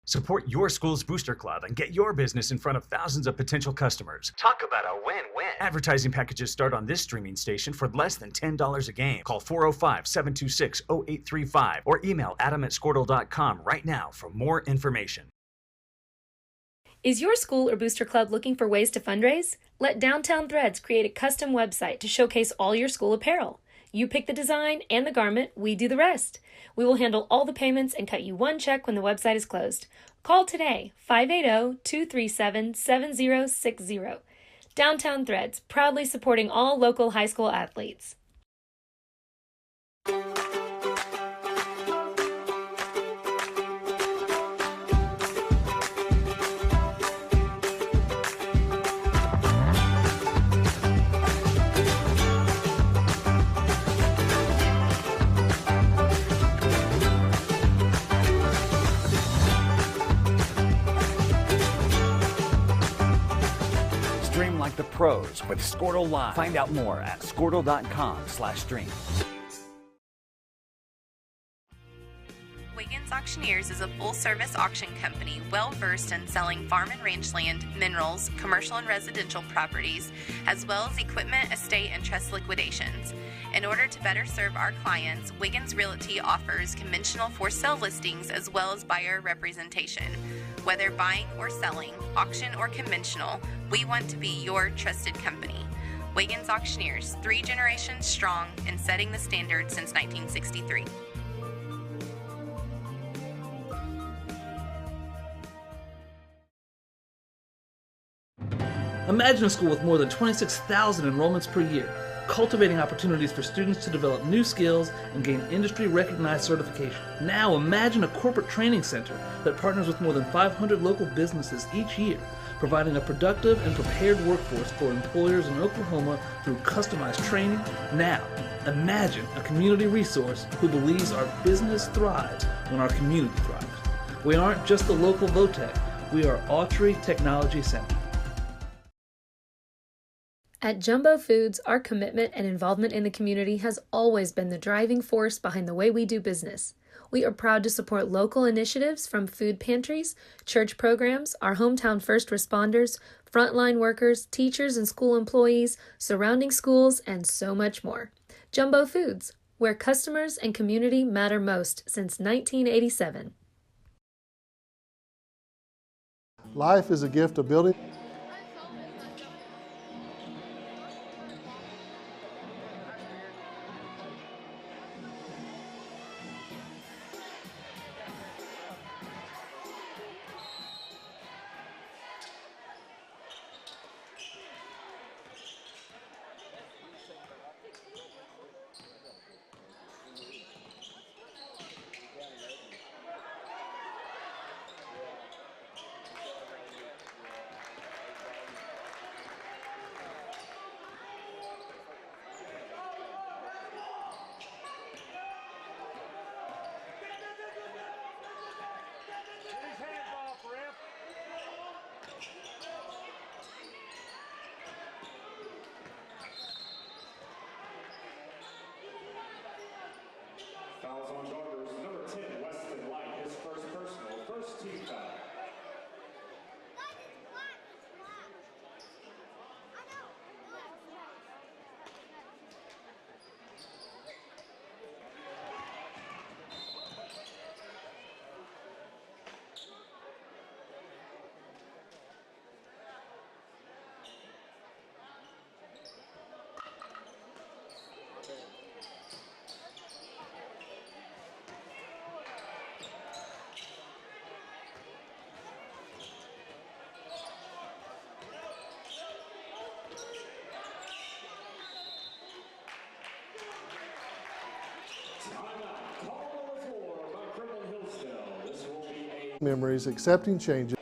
Support your school's booster club and get your business in front of thousands of potential customers. Talk about a win-win. Advertising packages start on this streaming station for less than $10 a game. Call 405-726-0835 or email adam@squirtle.com right now for more information. Is your school or booster club looking for ways to fundraise? Let Downtown Threads create a custom website to showcase all your school apparel. You pick the design and the garment, we do the rest. We will handle all the payments and cut you one check when the website is closed. Call today, 580-237-7060. Downtown Threads, proudly supporting all local high school athletes. Stream like the pros with Squirtle Live. Find out more at squirtle.com/stream. Wiggins Auctioneers is a full-service auction company well-versed in selling farm and ranch land, minerals, commercial and residential properties, as well as equipment, estate, and trust liquidations. In order to better serve our clients, Wiggins Realty offers conventional for-sale listings as well as buyer representation. Whether buying or selling, auction or conventional, we want to be your trusted company. Wiggins Auctioneers, 3 generations strong and setting the standard since 1963. Imagine a school with more than 26,000 enrollments per year, cultivating opportunities for students to develop new skills and gain industry-recognized certification. Now imagine a corporate training center that partners with more than 500 local businesses each year, providing a productive and prepared workforce for employers in Oklahoma through customized training. Now, imagine a community resource who believes our business thrives when our community thrives. We aren't just the local VOTEC, we are Autry Technology Center. At Jumbo Foods, our commitment and involvement in the community has always been the driving force behind the way we do business. We are proud to support local initiatives from food pantries, church programs, our hometown first responders, frontline workers, teachers and school employees, surrounding schools, and so much more. Jumbo Foods, where customers and community matter most since 1987. Life is a gift of building. Fouls on Garber's number 10, Weston Light, his first personal, first team foul. Memories, accepting changes.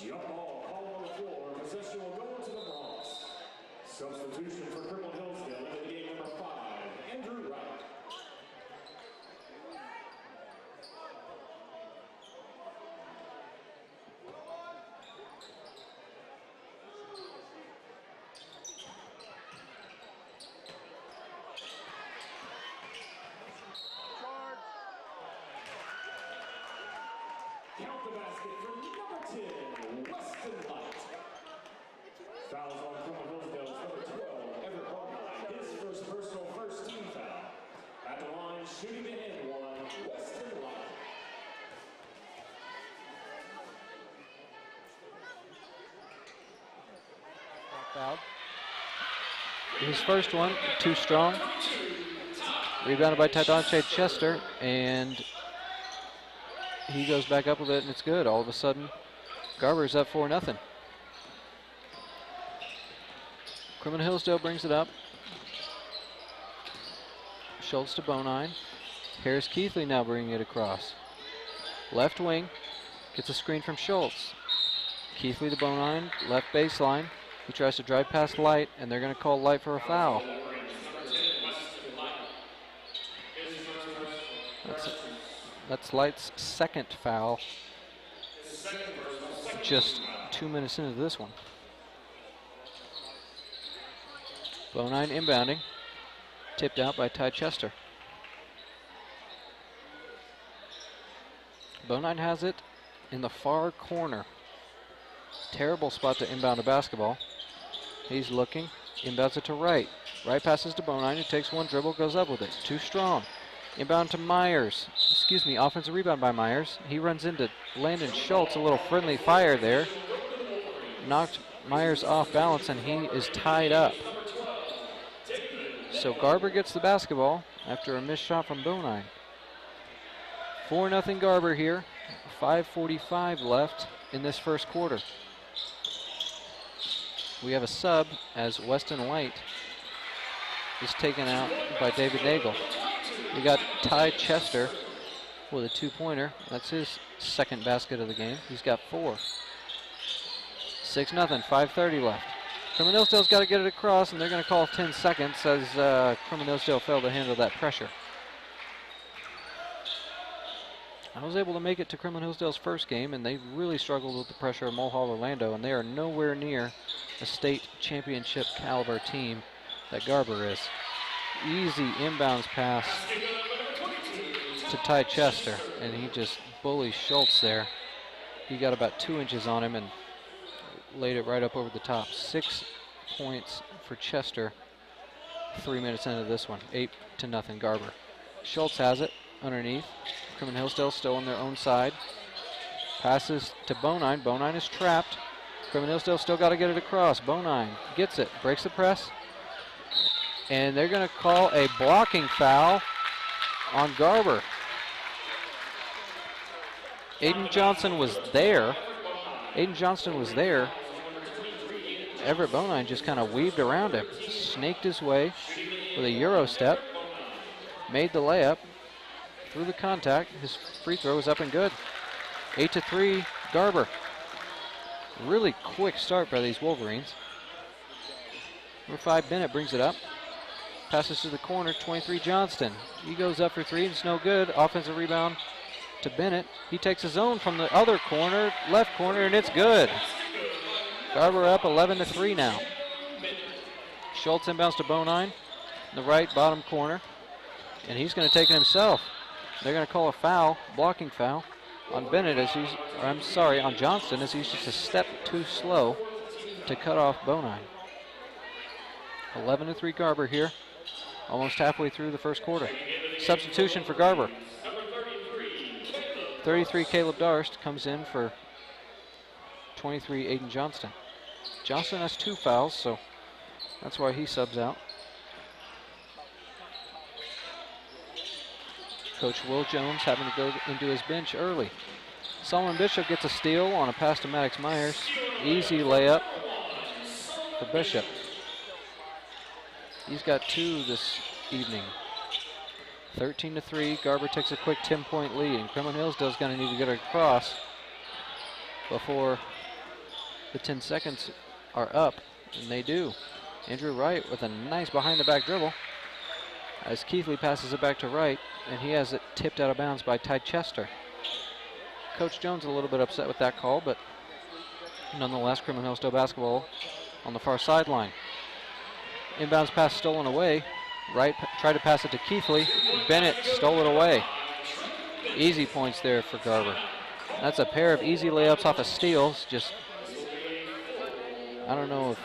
Jump ball, call on the floor. Possession will go to the Bronx. Substitution for Kremlin Hillsdale in the game number 5, Andrew Wright. Count the basket for number 10, Weston Light. Fouls on Kremlin Hillsdale's number 12, Everett Garber. His first personal first-team foul. At the line, shooting the end one, Weston Light. Fouled. His first one, too strong. Rebounded by Tadonche Chester, and he goes back up with it, and it's good. All of a sudden, Garber's up 4-0. Kremlin Hillsdale brings it up. Schultz to Bonine. Harris Keithley now bringing it across. Left wing, gets a screen from Schultz. Keithley to Bonine, left baseline. He tries to drive past Light, and they're going to call Light for a foul. That's Light's second foul. Just 2 minutes into this one. Bonine inbounding. Tipped out by Ty Chester. Bonine has it in the far corner. Terrible spot to inbound a basketball. He's looking, inbounds it to Wright. Wright passes to Bonine, who takes one dribble, goes up with it. Too strong. Inbound to Myers. Offensive rebound by Myers. He runs into Landon Schultz, a little friendly fire there. Knocked Myers off balance, and he is tied up. So Garber gets the basketball after a missed shot from Bonine. 4-0 Garber here. 5:45 left in this first quarter. We have a sub as Weston Light is taken out by David Nagel. We got Ty Chester with a two-pointer. That's his second basket of the game. He's got 4. 6-0, 5:30 left. Kremlin Hillsdale's got to get it across, and they're going to call 10 seconds as Kremlin Hillsdale failed to handle that pressure. I was able to make it to Kremlin Hillsdale's first game, and they really struggled with the pressure of Mulhall Orlando, and they are nowhere near a state championship caliber team that Garber is. Easy inbounds pass to Ty Chester, and he just bullies Schultz there. He got about 2 inches on him and laid it right up over the top. 6 points for Chester 3 minutes into this one. 8-0 Garber. Schultz has it underneath. Kremlin Hillsdale still on their own side. Passes to Bonine. Bonine is trapped. Kremlin Hillsdale still got to get it across. Bonine gets it, breaks the press, and they're going to call a blocking foul on Garber. Aiden Johnson was there. Everett Bonine just kind of weaved around him, snaked his way with a Euro step, made the layup, through the contact. His free throw is up and good. 8-3 Garber. Really quick start by these Wolverines. Number 5 Bennett brings it up. Passes to the corner, 23 Johnston. He goes up for 3, and it's no good. Offensive rebound to Bennett. He takes his own from the other corner, left corner, and it's good. Garber up 11-3 now. Schultz inbounds to Bonine in the right bottom corner, and he's going to take it himself. They're going to call a foul, blocking foul, on Bennett on Johnston, as he's just a step too slow to cut off Bonine. 11-3 Garber here, almost halfway through the first quarter. Substitution for Garber. 33 Caleb Darst comes in for 23 Aiden Johnston. Johnston has 2 fouls, so that's why he subs out. Coach Will Jones having to go into his bench early. Solomon Bishop gets a steal on a pass to Maddox Myers. Easy layup for Bishop. He's got 2 this evening. 13-3, Garber takes a quick 10-point lead, and Kremlin Hillsdale's going to need to get it across before the 10 seconds are up, and they do. Andrew Wright with a nice behind-the-back dribble as Keithley passes it back to Wright, and he has it tipped out of bounds by Ty Chester. Coach Jones a little bit upset with that call, but nonetheless, Kremlin Hillsdale basketball on the far sideline. Inbounds pass stolen away. Wright tried to pass it to Keithley. Bennett stole it away. Easy points there for Garber. That's a pair of easy layups off of steals. Just, I don't know if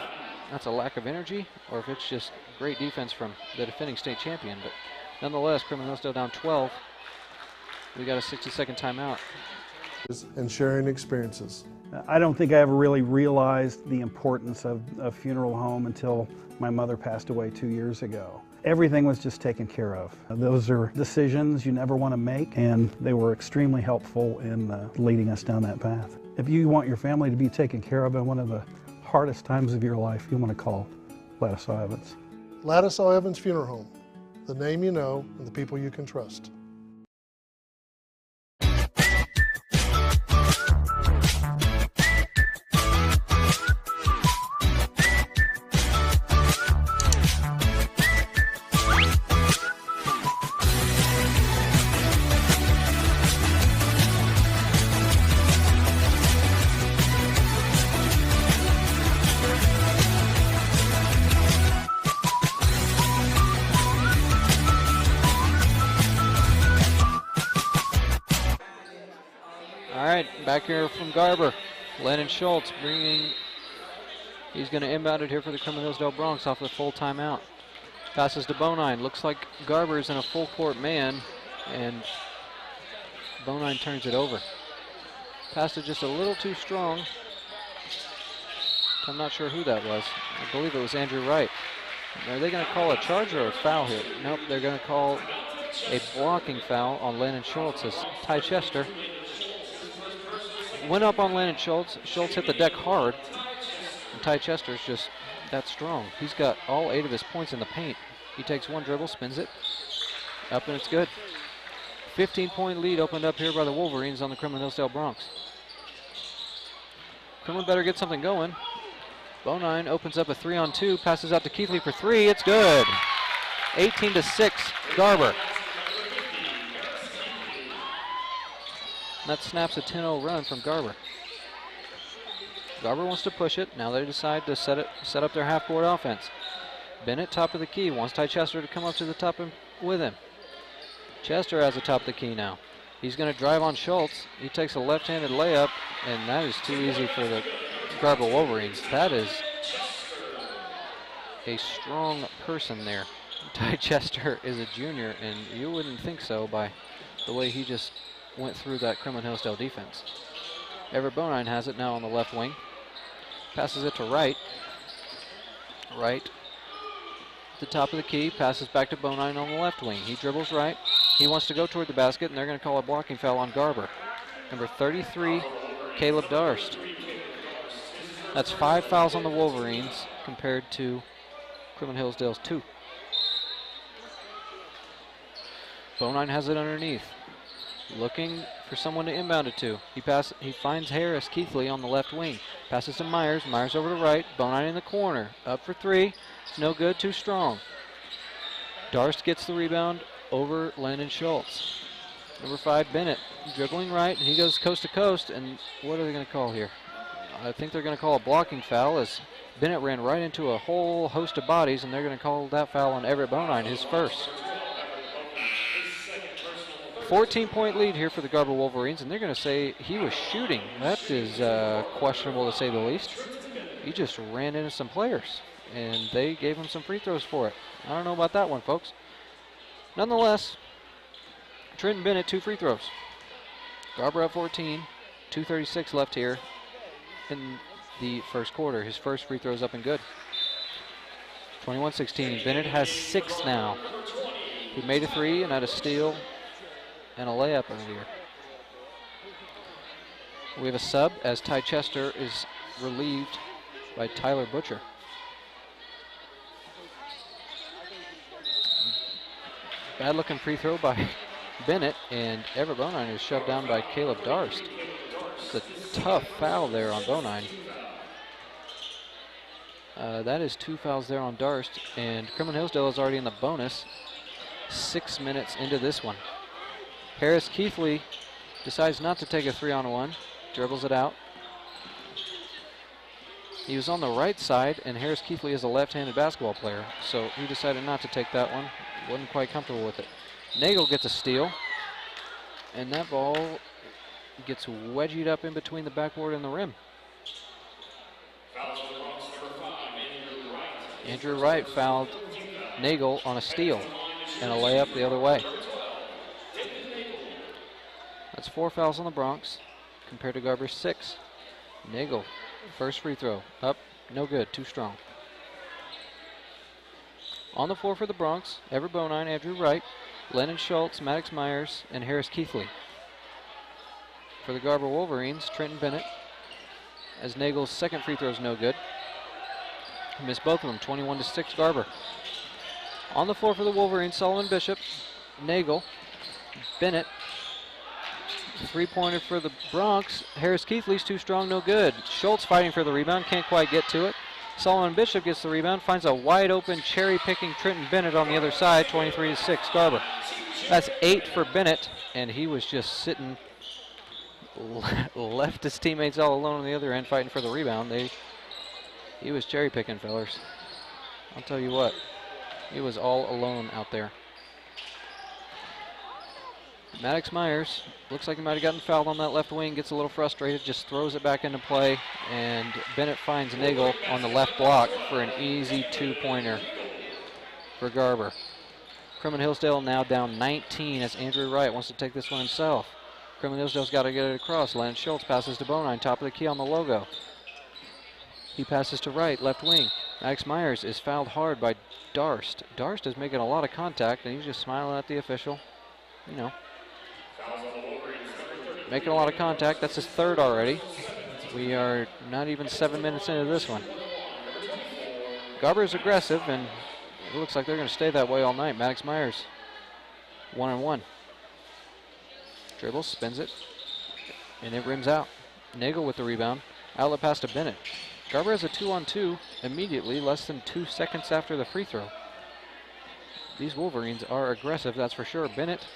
that's a lack of energy or if it's just great defense from the defending state champion, but nonetheless, Kremlin Hillsdale down 12. We got a 60-second timeout. And sharing experiences. I don't think I ever really realized the importance of a funeral home until my mother passed away 2 years ago. Everything was just taken care of. Those are decisions you never want to make, and they were extremely helpful in leading us down that path. If you want your family to be taken care of in one of the hardest times of your life, you want to call Ladislaw Evans. Ladislaw Evans Funeral Home, the name you know and the people you can trust. Back here from Garber, Lennon Schultz he's going to inbound it here for the Kremlin Hillsdale Bronx off the full timeout. Passes to Bonine. Looks like Garber's in a full court man, and Bonine turns it over. Passed it just a little too strong. I'm not sure who that was. I believe it was Andrew Wright. Are they going to call a charge or a foul here? Nope, they're going to call a blocking foul on Lennon Schultz as Ty Chester went up on Lennon Schultz. Schultz hit the deck hard, and Ty Chester's just that strong. He's got all 8 of his points in the paint. He takes one dribble, spins it, up, and it's good. 15-point lead opened up here by the Wolverines on the Kremlin Hillsdale Bronx. Kremlin better get something going. Bonine opens up a 3-on-2, passes out to Keithley for 3. It's good. 18-6, Garber. That snaps a 10-0 run from Garber. Garber wants to push it. Now they decide to set up their half-court offense. Bennett, top of the key, wants Ty Chester to come up to the top with him. Chester has the top of the key now. He's going to drive on Schultz. He takes a left-handed layup, and that is too easy for the Garber Wolverines. That is a strong person there. Ty Chester is a junior, and you wouldn't think so by the way he just went through that Kremlin Hillsdale defense. Everett Bonine has it now on the left wing. Passes it to Wright. Wright at the top of the key, passes back to Bonine on the left wing. He dribbles right. He wants to go toward the basket, and they're going to call a blocking foul on Garber. Number 33, Caleb Darst. That's 5 fouls on the Wolverines compared to Kremlin Hillsdale's 2. Bonine has it underneath. Looking for someone to inbound it to. He finds Harris Keithley on the left wing. Passes to Myers. Myers over to right. Bonine in the corner. Up for 3. It's no good. Too strong. Darst gets the rebound over Landon Schultz. Number 5, Bennett, dribbling right, and he goes coast to coast. And what are they going to call here? I think they're going to call a blocking foul as Bennett ran right into a whole host of bodies, and they're going to call that foul on Everett Bonine, his first. 14-point lead here for the Garber Wolverines, and they're going to say he was shooting. That is questionable to say the least. He just ran into some players, and they gave him some free throws for it. I don't know about that one, folks. Nonetheless, Trenton Bennett, 2 free throws. Garber up 14, 2:36 left here in the first quarter. His first free throw is up and good. 21-16. Bennett has 6 now. He made a 3 and had a steal and a layup earlier. We have a sub as Ty Chester is relieved by Tyler Butcher. Bad looking free throw by Bennett, and Everett Bonine is shoved down by Caleb Darst. It's a tough foul there on Bonine. That is 2 fouls there on Darst, and Kremlin Hillsdale is already in the bonus 6 minutes into this one. Harris Keithley decides not to take a 3-on-1, dribbles it out. He was on the right side, and Harris Keithley is a left-handed basketball player, so he decided not to take that one. Wasn't quite comfortable with it. Nagel gets a steal, and that ball gets wedged up in between the backboard and the rim. Andrew Wright fouled Nagel on a steal and a layup the other way. That's 4 fouls on the Bronx compared to Garber's 6. Nagel, first free throw, up, no good, too strong. On the floor for the Bronx, Everett Bonine, Andrew Wright, Lennon Schultz, Maddox Myers, and Harris Keithley. For the Garber Wolverines, Trenton Bennett, as Nagel's second free throw is no good. He missed both of them, 21-6 Garber. On the floor for the Wolverines, Solomon Bishop, Nagel, Bennett. Three-pointer for the Bronx. Harris Keithley's too strong, no good. Schultz fighting for the rebound, can't quite get to it. Solomon Bishop gets the rebound, finds a wide-open, cherry-picking Trenton Bennett on the other side, 23-6 Garber. That's 8 for Bennett, and he was just sitting, left his teammates all alone on the other end fighting for the rebound. He was cherry-picking, fellers. I'll tell you what, he was all alone out there. Maddox Myers looks like he might have gotten fouled on that left wing, gets a little frustrated, just throws it back into play, and Bennett finds Nagel on the left block for an easy two-pointer for Garber. Kremlin Hillsdale now down 19 as Andrew Wright wants to take this one himself. Kremlin Hillsdale's got to get it across. Lennon Schultz passes to Bonine, top of the key on the logo. He passes to Wright, left wing. Maddox Myers is fouled hard by Darst. Darst is making a lot of contact, and he's just smiling at the official. You know, making a lot of contact. That's his third already. We are not even 7 minutes into this one. Garber is aggressive, and it looks like they're going to stay that way all night. Maddox Myers, 1-on-1. Dribbles, spins it, and it rims out. Nagel with the rebound. Outlet pass to Bennett. Garber has a 2-on-2 immediately, less than 2 seconds after the free throw. These Wolverines are aggressive, that's for sure. Bennett,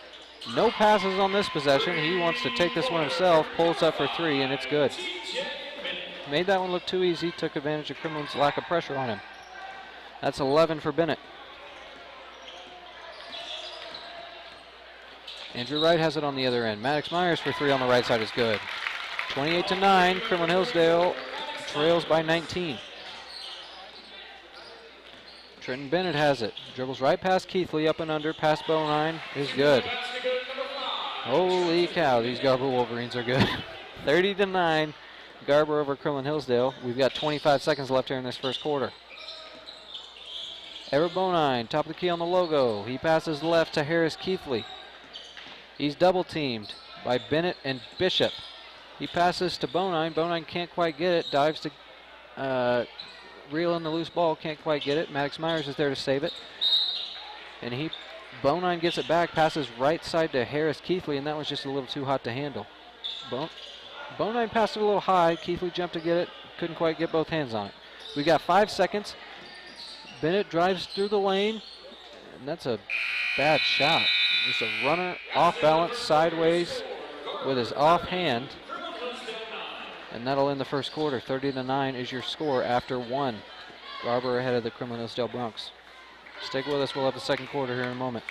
no passes on this possession. He wants to take this one himself, pulls up for 3, and it's good. Made that one look too easy, took advantage of Kremlin's lack of pressure on him. That's 11 for Bennett. Andrew Wright has it on the other end. Maddox Myers for 3 on the right side is good. 28-9, Kremlin Hillsdale trails by 19. Trenton Bennett has it. Dribbles right past Keithley, up and under, past Bonine is good. Holy cow, these Garber Wolverines are good. 30-9, Garber over Kremlin Hillsdale. We've got 25 seconds left here in this first quarter. Everett Bonine, top of the key on the logo. He passes left to Harris Keithley. He's double teamed by Bennett and Bishop. He passes to Bonine. Bonine can't quite get it. Dives to reel in the loose ball. Can't quite get it. Maddox Myers is there to save it. And Bonine gets it back. Passes right side to Harris Keithley, and that was just a little too hot to handle. Bonine passed it a little high. Keithley jumped to get it. Couldn't quite get both hands on it. We got 5 seconds. Bennett drives through the lane, and that's a bad shot. Just a runner off balance sideways with his off hand. And that'll end the first quarter. 30-9 is your score after 1. Garber ahead of the Kremlin Hillsdale Bronx. Stick with us. We'll have the second quarter here in a moment.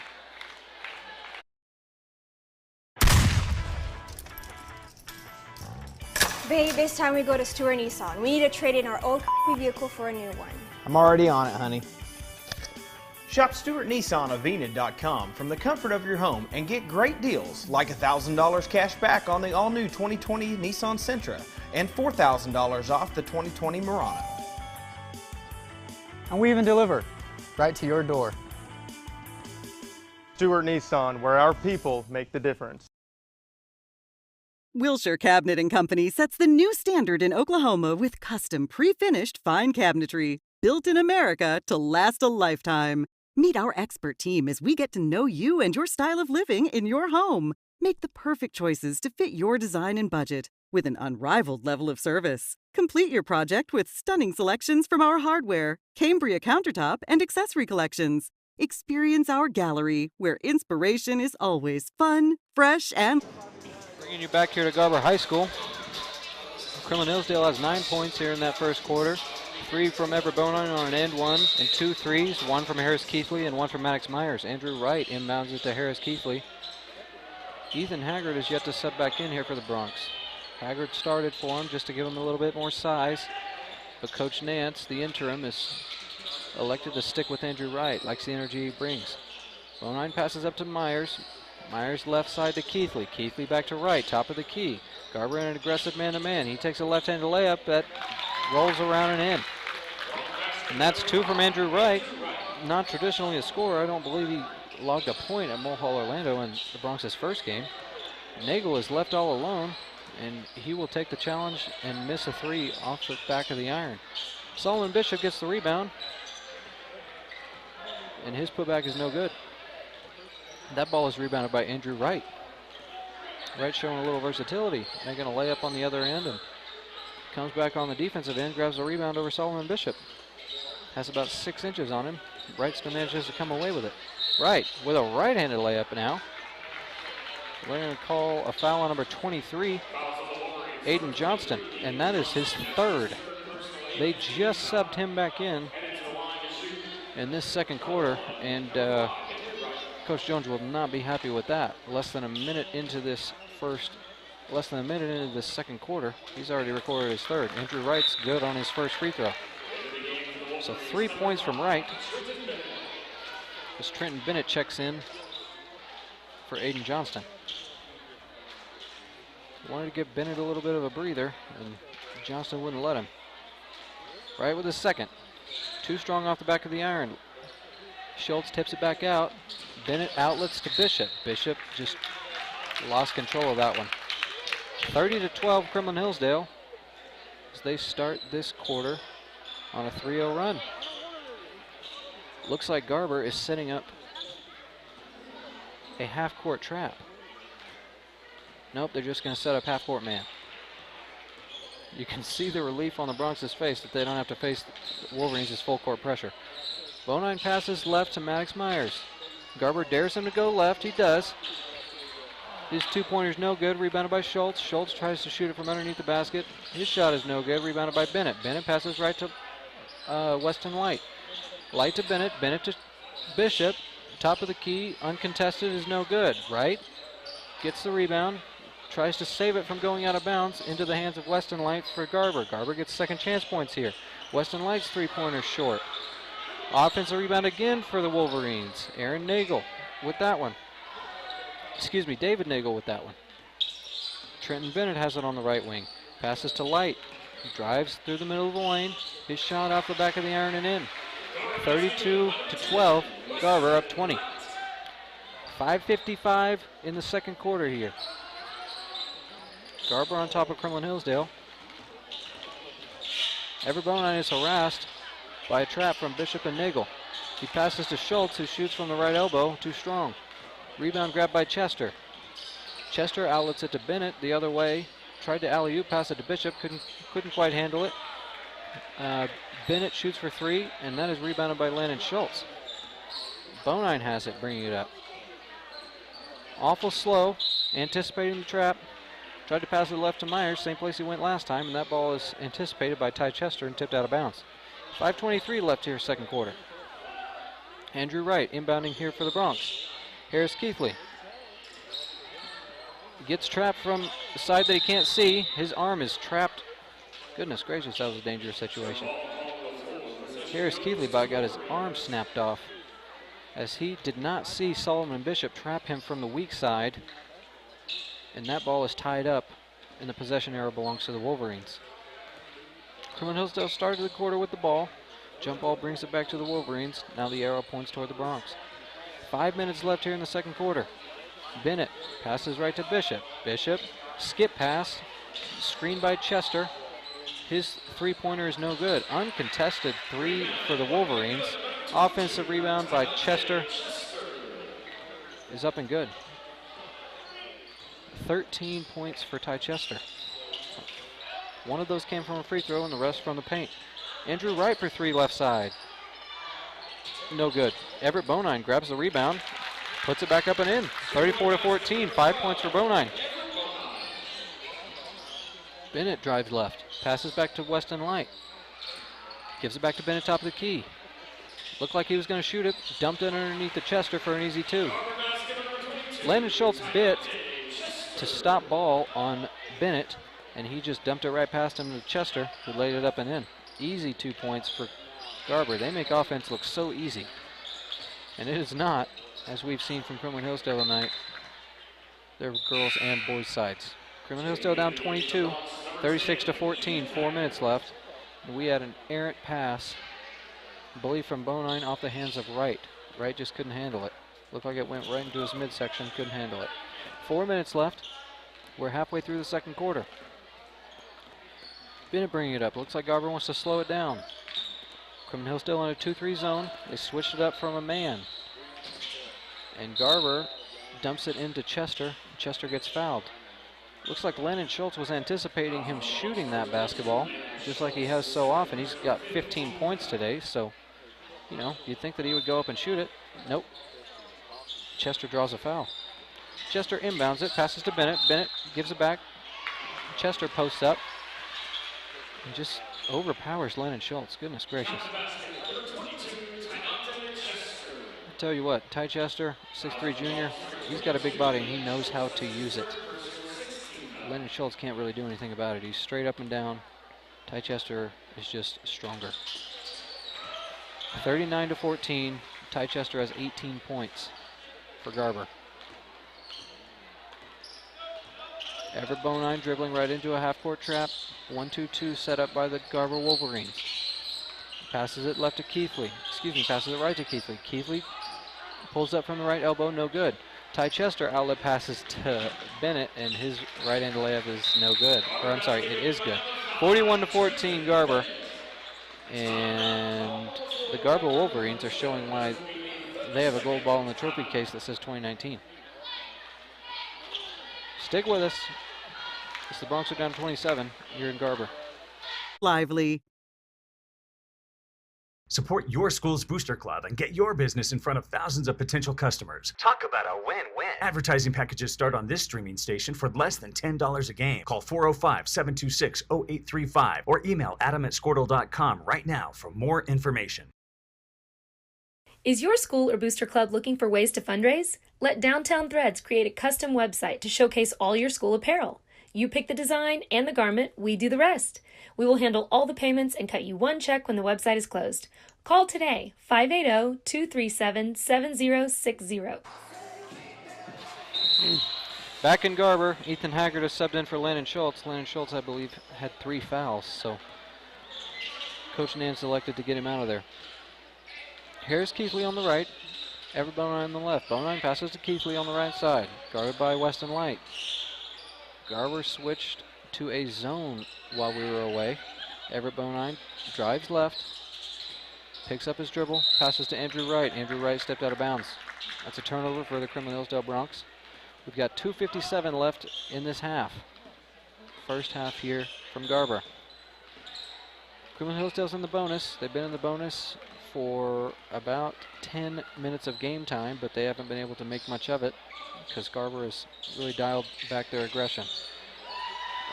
Babe, it's time we go to Stewart Nissan. We need to trade in our old vehicle for a new one. I'm already on it, honey. Shop StewartNissanOf from the comfort of your home and get great deals like $1,000 cash back on the all-new 2020 Nissan Sentra and $4,000 off the 2020 Murano. And we even deliver right to your door. Stewart Nissan, where our people make the difference. Wilshire Cabinet & Company sets the new standard in Oklahoma with custom pre-finished fine cabinetry, built in America to last a lifetime. Meet our expert team as we get to know you and your style of living in your home. Make the perfect choices to fit your design and budget with an unrivaled level of service. Complete your project with stunning selections from our hardware, Cambria countertop, and accessory collections. Experience our gallery, where inspiration is always fun, fresh, and... Bringing you back here to Garber High School. Kremlin Hillsdale has 9 points here in that first quarter. 3 from Everett Bonine on an end one, and 2 threes, 1 from Harris Keithley and 1 from Maddox Myers. Andrew Wright inbounds it to Harris Keithley. Ethan Haggard is yet to set back in here for the Bronx. Haggard started for him just to give him a little bit more size, but Coach Nance, the interim, is elected to stick with Andrew Wright, likes the energy he brings. Bonine passes up to Myers. Myers left side to Keithley. Keithley back to Wright, top of the key. Garber in an aggressive man-to-man. He takes a left-handed layup that rolls around and in. And that's 2 from Andrew Wright. Not traditionally a scorer. I don't believe he logged a point at Mulhall Orlando in the Bronx's first game. Nagel is left all alone, and he will take the challenge and miss a 3 off the back of the iron. Solomon Bishop gets the rebound, and his putback is no good. That ball is rebounded by Andrew Wright. Wright showing a little versatility, making a layup on the other end, and comes back on the defensive end, grabs the rebound over Solomon Bishop. Has about 6 inches on him. Wright still manages to come away with it. Wright with a right-handed layup now. We're going to call a foul on number 23, Aiden Johnston, and that is his 3rd. They just subbed him back in this second quarter, and Coach Jones will not be happy with that. Less than a minute into this second quarter, he's already recorded his 3rd. Andrew Wright's good on his first free throw. So 3 points from Wright. As Trenton Bennett checks in for Aiden Johnston. Wanted to give Bennett a little bit of a breather, and Johnston wouldn't let him. Wright with his 2nd. Too strong off the back of the iron. Schultz tips it back out. Bennett outlets to Bishop. Bishop just lost control of that one. 30-12 Kremlin Hillsdale as they start this quarter on a 3-0 run. Looks like Garber is setting up a half-court trap. Nope, they're just going to set up half-court man. You can see the relief on the Bronx's face that they don't have to face Wolverines' full-court pressure. Bonine passes left to Maddox Myers. Garber dares him to go left. He does. His 2-pointer's no good. Rebounded by Schultz. Schultz tries to shoot it from underneath the basket. His shot is no good. Rebounded by Bennett. Bennett passes right to Weston Light. Light to Bennett. Bennett to Bishop. Top of the key. Uncontested is no good. Wright gets the rebound. Tries to save it from going out of bounds into the hands of Weston Light for Garber. Garber gets second chance points here. Weston Light's 3-pointer short. Offensive rebound again for the Wolverines. Aaron Nagel with that one. David Nagel with that one. Trenton Bennett has it on the right wing. Passes to Light. Drives through the middle of the lane. His shot off the back of the iron and in. 32-12. Garber up 20. 5:55 in the second quarter here. Garber on top of Kremlin Hillsdale. Everett Bonine is harassed by a trap from Bishop and Nagel. He passes to Schultz, who shoots from the right elbow, too strong. Rebound grabbed by Chester. Chester outlets it to Bennett the other way. Tried to alley-oop, pass it to Bishop, couldn't quite handle it. Bennett shoots for 3, and that is rebounded by Landon Schultz. Bonine has it, bringing it up. Awful slow, anticipating the trap. Tried to pass it left to Myers, same place he went last time, and that ball is anticipated by Ty Chester and tipped out of bounds. 5:23 left here, second quarter. Andrew Wright inbounding here for the Bronx. Harris Keithley gets trapped from the side that he can't see. His arm is trapped. Goodness gracious, that was a dangerous situation. Harris Keithley got his arm snapped off as he did not see Solomon Bishop trap him from the weak side. And that ball is tied up, and the possession arrow belongs to the Wolverines. Kremlin Hillsdale started the quarter with the ball. Jump ball brings it back to the Wolverines. Now the arrow points toward the Bronx. 5 minutes left here in the second quarter. Bennett passes right to Bishop. Bishop, skip pass, screened by Chester. His 3-pointer is no good. Uncontested 3 for the Wolverines. Offensive rebound by Chester is up and good. 13 points for Ty Chester. One of those came from a free throw and the rest from the paint. Andrew Wright for three left side. No good. Everett Bonine grabs the rebound, puts it back up and in. 34-14, 5 points for Bonine. Bennett drives left, passes back to Weston Light. Gives it back to Bennett, top of the key. Looked like he was going to shoot it, dumped it underneath the Chester for an easy two. Landon Schultz bit to stop ball on Bennett, and he just dumped it right past him to Chester, who laid it up and in. Easy 2 points for Garber. They make offense look so easy. And it is not, as we've seen from Kremlin Hillsdale tonight. Their girls and boys sides. Kremlin Hillsdale down 22, 36-14, 4 minutes left. And we had an errant pass, I believe from Bonine off the hands of Wright. Wright just couldn't handle it. Looked like it went right into his midsection, couldn't handle it. 4 minutes left. We're halfway through the second quarter. Bennett bringing it up. Looks like Garber wants to slow it down. Kremlin Hillsdale in a 2-3 zone. They switched it up from a man. And Garber dumps it into Chester. Chester gets fouled. Looks like Lennon Schultz was anticipating him shooting that basketball, just like he has so often. He's got 15 points today, so, you know, you'd think that he would go up and shoot it. Nope. Chester draws a foul. Chester inbounds it, passes to Bennett. Bennett gives it back. Chester posts up and just overpowers Lennon Schultz. Goodness gracious. I tell you what, Ty Chester, 6'3" junior, he's got a big body and he knows how to use it. Lennon Schultz can't really do anything about it. He's straight up and down. Ty Chester is just stronger. 39-14. Ty Chester has 18 points for Garber. Everett Bonine dribbling right into a half-court trap. 1-2-2 set up by the Garber Wolverines. Passes it left to Keithley. Passes it right to Keithley. Keithley pulls up from the right elbow, no good. Ty Chester outlet passes to Bennett, and his right-hand layup is no good. Or I'm sorry, it is good. 41-14 Garber. And the Garber Wolverines are showing why they have a gold ball in the trophy case that says 2019. Stick with us. It's the Bronx are down 27 here in Garber. Lively. Support your school's booster club and get your business in front of thousands of potential customers. Talk about a win-win. Advertising packages start on this streaming station for less than $10 a game. Call 405-726-0835 or email adam@squirtle.com right now for more information. Is your school or booster club looking for ways to fundraise? Let Downtown Threads create a custom website to showcase all your school apparel. You pick the design and the garment, we do the rest. We will handle all the payments and cut you one check when the website is closed. Call today, 580-237-7060. Back in Garber, Ethan Haggard is subbed in for Lennon Schultz. Lennon Schultz, I believe, had 3 fouls, so Coach Nance elected to get him out of there. Here's Keithley on the right, Everett Bonine on the left. Bonine passes to Keithley on the right side, guarded by Weston Light. Garber switched to a zone while we were away. Everett Bonine drives left, picks up his dribble, passes to Andrew Wright. Andrew Wright stepped out of bounds. That's a turnover for the Kremlin Hillsdale Bronx. We've got 2:57 left in this half. First half here from Garber. Kremlin Hillsdale's in the bonus. They've been in the bonus for about 10 minutes of game time, but they haven't been able to make much of it because Garber has really dialed back their aggression.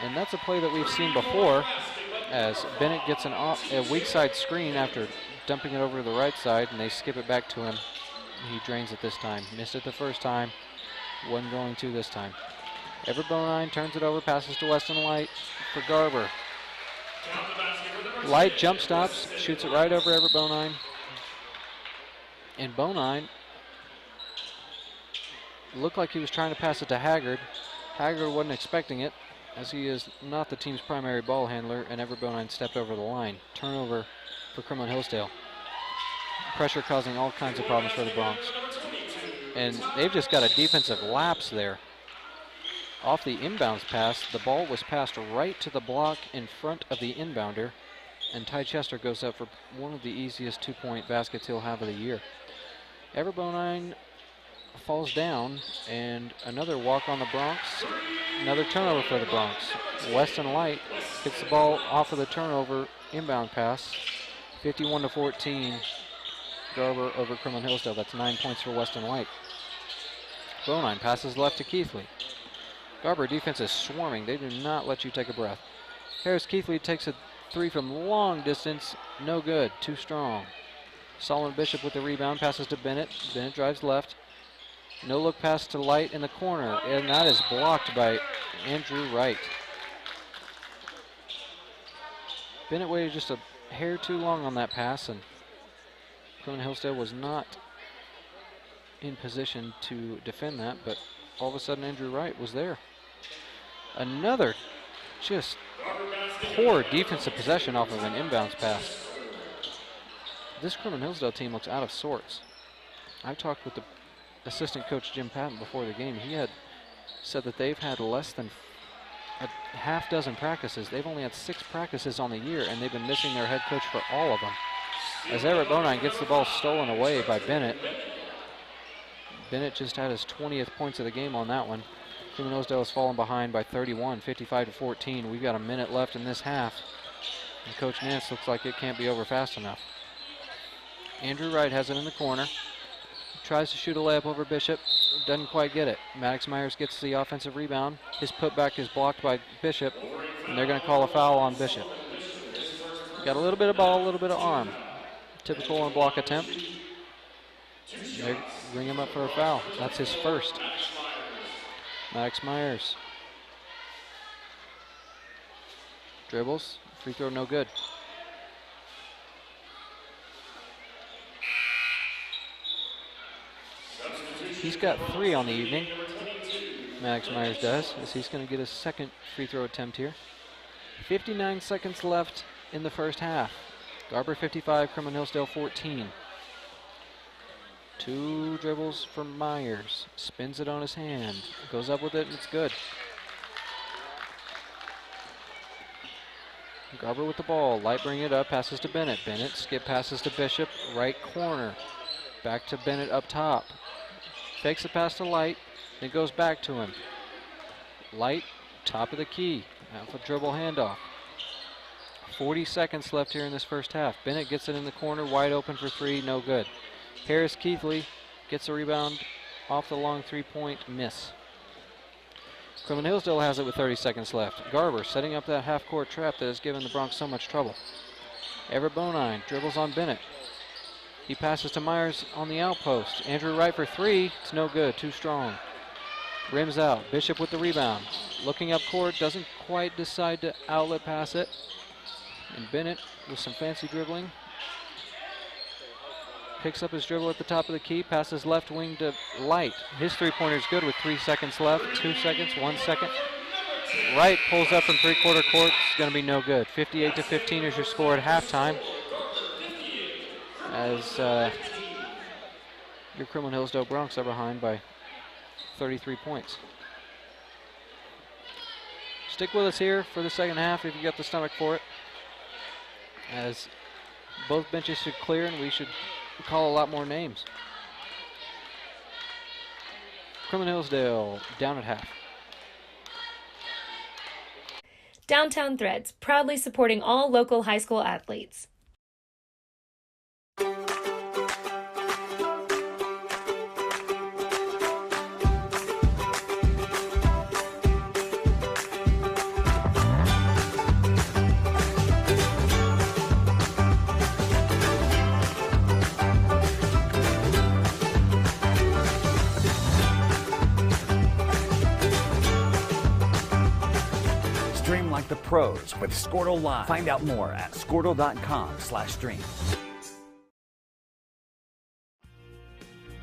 And that's a play that we've seen before as Bennett gets a weak side screen after dumping it over to the right side, and they skip it back to him. He drains it this time. Missed it the first time. Wasn't going to this time. Everett Bonine turns it over, passes to Weston Light for Garber. Light jump stops, shoots it right over Everett Bonine. And Bonine looked like he was trying to pass it to Haggard. Haggard wasn't expecting it, as he is not the team's primary ball handler, and Everett Bonine stepped over the line. Turnover for Kremlin Hillsdale. Pressure causing all kinds of problems for the Bronx. And they've just got a defensive lapse there. Off the inbounds pass, the ball was passed right to the block in front of the inbounder, and Ty Chester goes up for one of the easiest 2-point baskets he'll have of the year. Everett Bonine falls down, and another walk on the Bronx. Another turnover for the Bronx. Weston Light gets the ball off of the turnover inbound pass. 51-14, Garber over Kremlin Hillsdale. That's 9 points for Weston White. Bonine passes left to Keithley. Garber defense is swarming. They do not let you take a breath. Harris Keithley takes a three from long distance. No good. Too strong. Solomon Bishop with the rebound. Passes to Bennett. Bennett drives left. No look pass to Light in the corner. And that is blocked by Andrew Wright. Bennett waited just a hair too long on that pass, and Kremlin Hillsdale was not in position to defend that, but all of a sudden Andrew Wright was there. Another just poor defensive possession off of an inbounds pass. This Kremlin Hillsdale team looks out of sorts. I talked with the assistant coach Jim Patton before the game. He had said that they've had less than a half dozen practices. They've only had 6 practices on the year, and they've been missing their head coach for all of them. As Everett Bonine gets the ball stolen away by Bennett. Bennett just had his 20th points of the game on that one. Kremlin Hillsdale has fallen behind by 31, 55-14. We've got a minute left in this half, and Coach Nance looks like it can't be over fast enough. Andrew Wright has it in the corner. Tries to shoot a layup over Bishop. Doesn't quite get it. Maddox Myers gets the offensive rebound. His putback is blocked by Bishop, and they're going to call a foul on Bishop. Got a little bit of ball, a little bit of arm. Typical on block attempt. They bring him up for a foul. That's his first. Maddox Myers. Dribbles. Free throw no good. He's got 3 on the evening. Maddox Myers does, as he's going to get his second free throw attempt here. 59 seconds left in the first half. Garber 55, Kremlin Hillsdale 14. 2 dribbles for Myers. Spins it on his hand. Goes up with it, and it's good. Garber with the ball. Light bring it up. Passes to Bennett. Bennett skip passes to Bishop. Right corner. Back to Bennett up top. Takes the pass to Light. Then goes back to him. Light, top of the key. Alpha dribble handoff. 40 seconds left here in this first half. Bennett gets it in the corner. Wide open for 3. No good. Harris Keithley gets a rebound off the long 3-point miss. Kremlin Hillsdale has it with 30 seconds left. Garber setting up that half-court trap that has given the Bronx so much trouble. Everett Bonine dribbles on Bennett. He passes to Myers on the outpost. Andrew Wright for 3. It's no good. Too strong. Rims out. Bishop with the rebound. Looking up court. Doesn't quite decide to outlet pass it. And Bennett with some fancy dribbling. Picks up his dribble at the top of the key. Passes left wing to Light. His 3-pointer is good with 3 seconds left. 2 seconds. 1 second. Wright pulls up from 3-quarter court. It's going to be no good. 58-15 is your score at halftime. As your Kremlin Hillsdale Bronx are behind by 33 points. Stick with us here for the second half if you got the stomach for it, as both benches should clear and we should call a lot more names. Kremlin Hillsdale down at half. Downtown Threads, proudly supporting all local high school athletes. Stream like the pros with Squirtle Live. Find out more at squirtle.com/stream.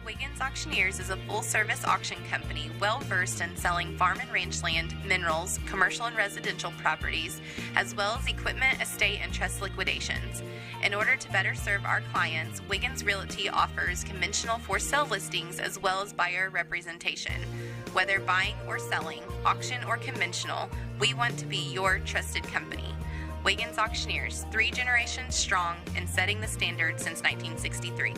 Wiggins Auctioneers is a full-service auction company well-versed in selling farm and rangeland, minerals, commercial and residential properties, as well as equipment, estate, and trust liquidations. In order to better serve our clients, Wiggins Realty offers conventional for-sale listings as well as buyer representation. Whether buying or selling, auction or conventional, we want to be your trusted company. Wiggins Auctioneers, 3 generations strong and setting the standard since 1963.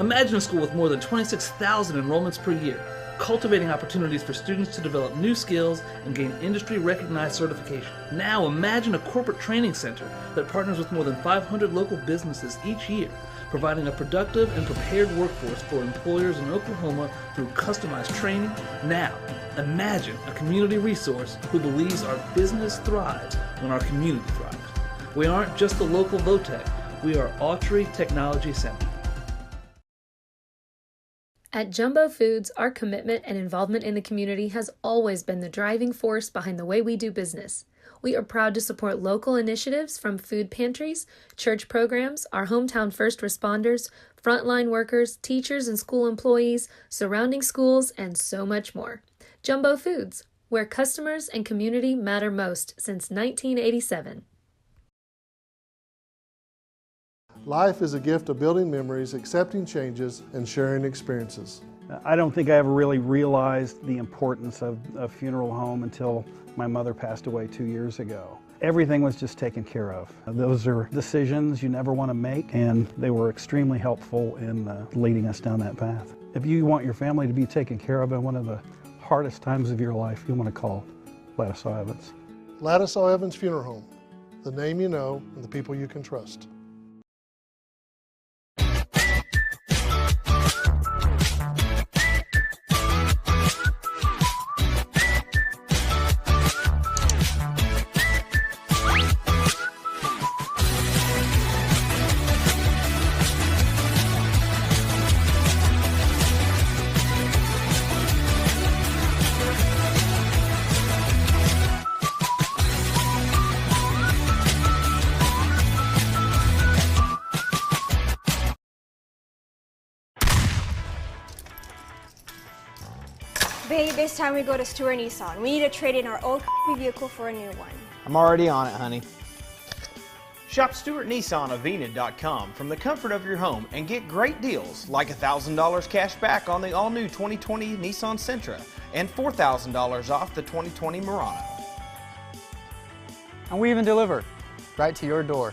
Imagine a school with more than 26,000 enrollments per year, cultivating opportunities for students to develop new skills and gain industry-recognized certification. Now imagine a corporate training center that partners with more than 500 local businesses each year, providing a productive and prepared workforce for employers in Oklahoma through customized training. Now, imagine a community resource who believes our business thrives when our community thrives. We aren't just the local Votech, we are Autry Technology Center. At Jumbo Foods, our commitment and involvement in the community has always been the driving force behind the way we do business. We are proud to support local initiatives from food pantries, church programs, our hometown first responders, frontline workers, teachers and school employees, surrounding schools, and so much more. Jumbo Foods, where customers and community matter most since 1987. Life is a gift of building memories, accepting changes, and sharing experiences. I don't think I ever really realized the importance of a funeral home until my mother passed away 2 years ago. Everything was just taken care of. Those are decisions you never want to make, and they were extremely helpful in leading us down that path. If you want your family to be taken care of in one of the hardest times of your life, you want to call Ladislaw Evans. Ladislaw Evans Funeral Home, the name you know and the people you can trust. Babe, it's time we go to Stewart Nissan. We need to trade in our old vehicle for a new one. I'm already on it, honey. Shop StewartNissanAvina.com from the comfort of your home and get great deals like $1,000 cash back on the all-new 2020 Nissan Sentra and $4,000 off the 2020 Murano. And we even deliver right to your door.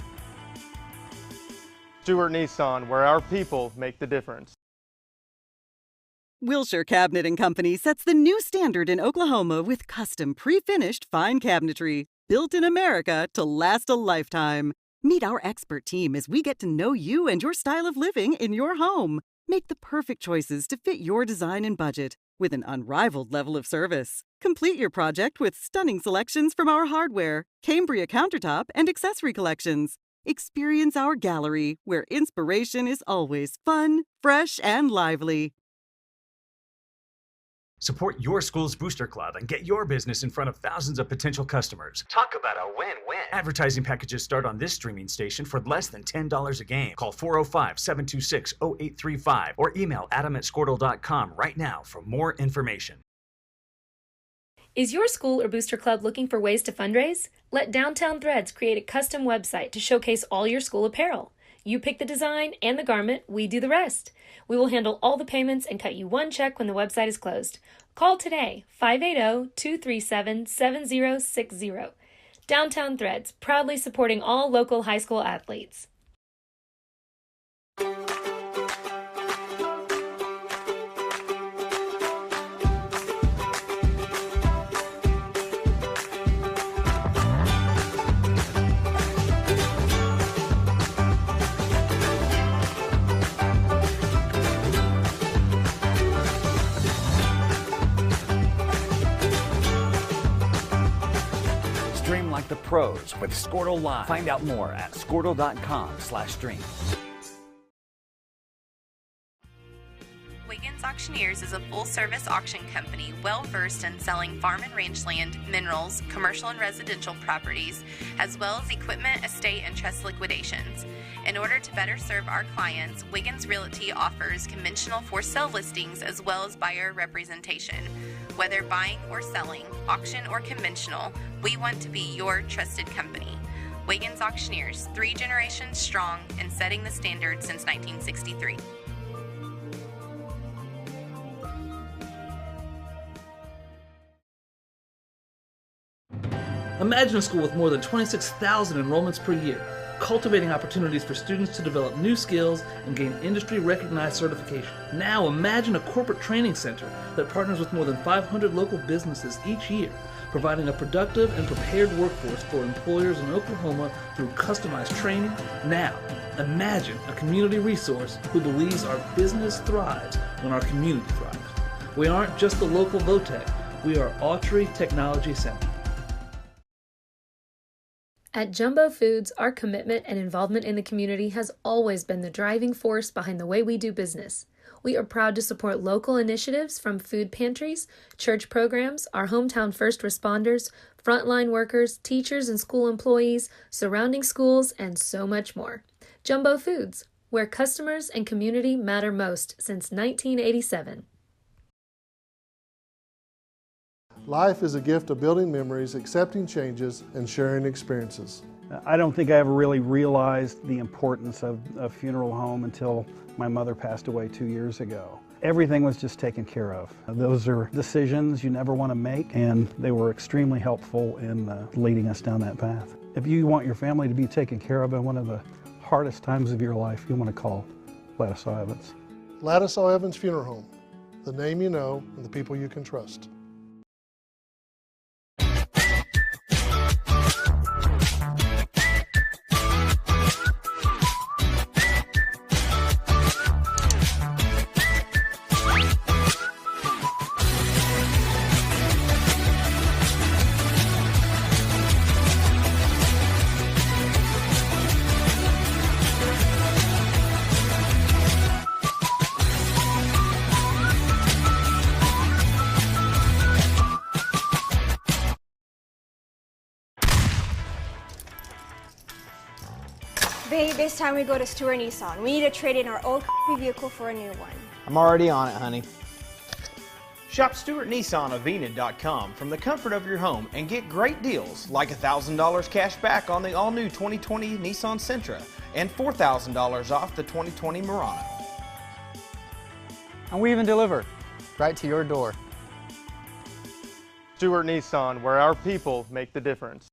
Stewart Nissan, where our people make the difference. Wilshire Cabinet and Company sets the new standard in Oklahoma with custom pre-finished fine cabinetry, built in America to last a lifetime. Meet our expert team as we get to know you and your style of living in your home. Make the perfect choices to fit your design and budget with an unrivaled level of service. Complete your project with stunning selections from our hardware, Cambria countertop, and accessory collections. Experience our gallery, where inspiration is always fun, fresh, and lively. Support your school's booster club and get your business in front of thousands of potential customers. Talk about a win-win. Advertising packages start on this streaming station for less than $10 a game. Call 405-726-0835 or email adam@squirtle.com right now for more information. Is your school or booster club looking for ways to fundraise? Let Downtown Threads create a custom website to showcase all your school apparel. You pick the design and the garment, we do the rest. We will handle all the payments and cut you one check when the website is closed. Call today, 580-237-7060. Downtown Threads, proudly supporting all local high school athletes. Stream like the pros with Squirtle Live. Find out more at squirtle.com/stream. Wiggins Auctioneers is a full-service auction company well-versed in selling farm and rangeland, minerals, commercial and residential properties, as well as equipment, estate, and trust liquidations. In order to better serve our clients, Wiggins Realty offers conventional for-sale listings as well as buyer representation. Whether buying or selling, auction or conventional, we want to be your trusted company. Wiggins Auctioneers, 3 generations strong and setting the standard since 1963. Imagine a school with more than 26,000 enrollments per year, cultivating opportunities for students to develop new skills and gain industry-recognized certification. Now imagine a corporate training center that partners with more than 500 local businesses each year, providing a productive and prepared workforce for employers in Oklahoma through customized training. Now, imagine a community resource who believes our business thrives when our community thrives. We aren't just the local VOTEC, we are Autry Technology Center. At Jumbo Foods, our commitment and involvement in the community has always been the driving force behind the way we do business. We are proud to support local initiatives from food pantries, church programs, our hometown first responders, frontline workers, teachers and school employees, surrounding schools, and so much more. Jumbo Foods, where customers and community matter most since 1987. Life is a gift of building memories, accepting changes, and sharing experiences. I don't think I ever really realized the importance of a funeral home until my mother passed away 2 years ago. Everything was just taken care of. Those are decisions you never want to make, and they were extremely helpful in leading us down that path. If you want your family to be taken care of in one of the hardest times of your life, you want to call Ladislaw Evans. Ladislaw Evans Funeral Home, the name you know and the people you can trust. Babe, it's time we go to Stewart Nissan. We need to trade in our old vehicle for a new one. I'm already on it, honey. Shop Stewart Nissan of Enid.com from the comfort of your home and get great deals like $1,000 cash back on the all-new 2020 Nissan Sentra and $4,000 off the 2020 Murano. And we even deliver right to your door. Stewart Nissan, where our people make the difference.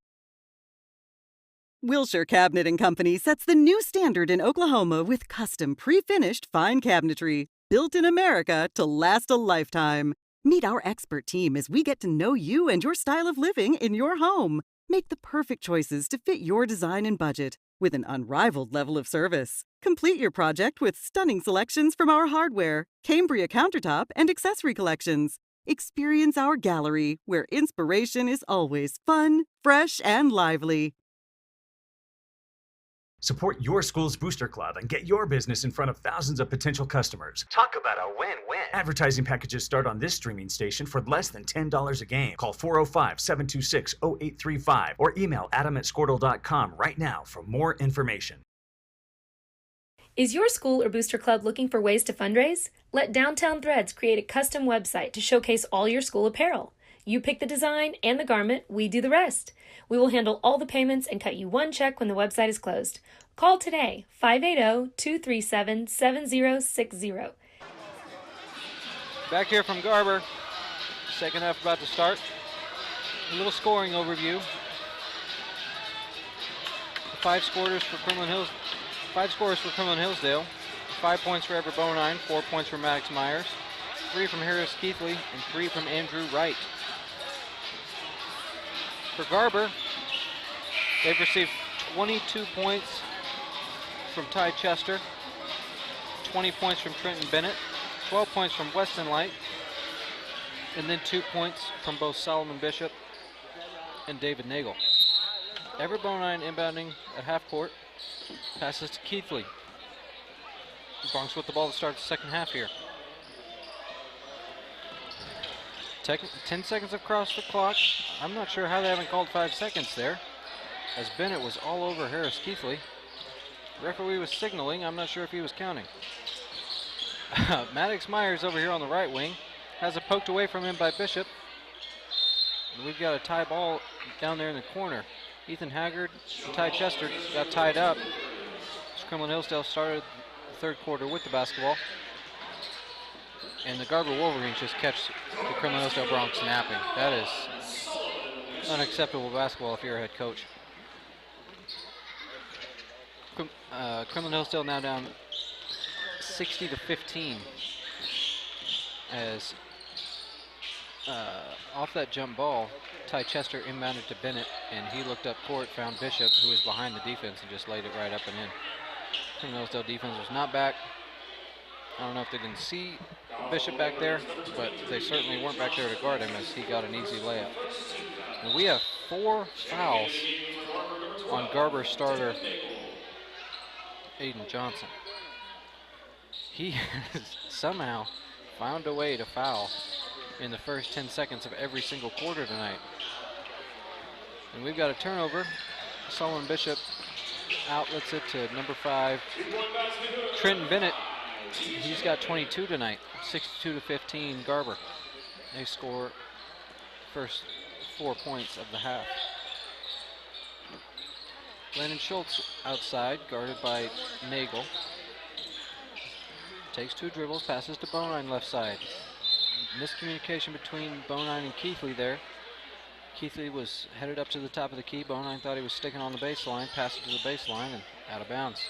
Wilshire Cabinet and Company sets the new standard in Oklahoma with custom pre-finished fine cabinetry, built in America to last a lifetime. Meet our expert team as we get to know you and your style of living in your home. Make the perfect choices to fit your design and budget with an unrivaled level of service. Complete your project with stunning selections from our hardware, Cambria countertop, and accessory collections. Experience our gallery, where inspiration is always fun, fresh, and lively. Support your school's booster club and get your business in front of thousands of potential customers. Talk about a win-win. Advertising packages start on this streaming station for less than $10 a game. Call 405-726-0835 or email adam@squirtle.com right now for more information. Is your school or booster club looking for ways to fundraise? Let Downtown Threads create a custom website to showcase all your school apparel. You pick the design and the garment, we do the rest. We will handle all the payments and cut you one check when the website is closed. Call today, 580-237-7060. Back here from Garber, second half about to start. A little scoring overview. 5 scorers for Kremlin Hillsdale. 5 points for Everett Bonine, 4 points for Maddox Myers, 3 from Harris Keithley, and 3 from Andrew Wright. For Garber, they've received 22 points from Ty Chester, 20 points from Trenton Bennett, 12 points from Weston Light, and then 2 points from both Solomon Bishop and David Nagel. Everett Bonine inbounding at half court, passes to Keithley. Bronx with the ball to start the second half here. 10 seconds across the clock. I'm not sure how they haven't called 5 seconds there, as Bennett was all over Harris Keithley. Referee was signaling. I'm not sure if he was counting. Maddox Myers over here on the right wing has it poked away from him by Bishop. And we've got a tie ball down there in the corner. Ethan Haggard and Ty Chester got tied up. Kremlin Hillsdale started the third quarter with the basketball. And the Garber Wolverines just catch the Kremlin Hillsdale Bronx napping. That is unacceptable basketball if you're a head coach. Kremlin Hillsdale now down 60-15 as off that jump ball, Ty Chester inbounded to Bennett, and he looked up court, found Bishop, who was behind the defense, and just laid it right up and in. Kremlin Hillsdale defense was not back. I don't know if they didn't see Bishop back there, but they certainly weren't back there to guard him as he got an easy layup. And we have 4 fouls on Garber starter Aiden Johnson. He has somehow found a way to foul in the first 10 seconds of every single quarter tonight. And we've got a turnover. Solomon Bishop outlets it to number 5, Trenton Bennett. He's got 22 tonight, 62-15 Garber. They score first 4 points of the half. Landon Schultz outside, guarded by Nagel. Takes 2 dribbles, passes to Bonine left side. Miscommunication between Bonine and Keithley there. Keithley was headed up to the top of the key. Bonine thought he was sticking on the baseline, passed it to the baseline and out of bounds.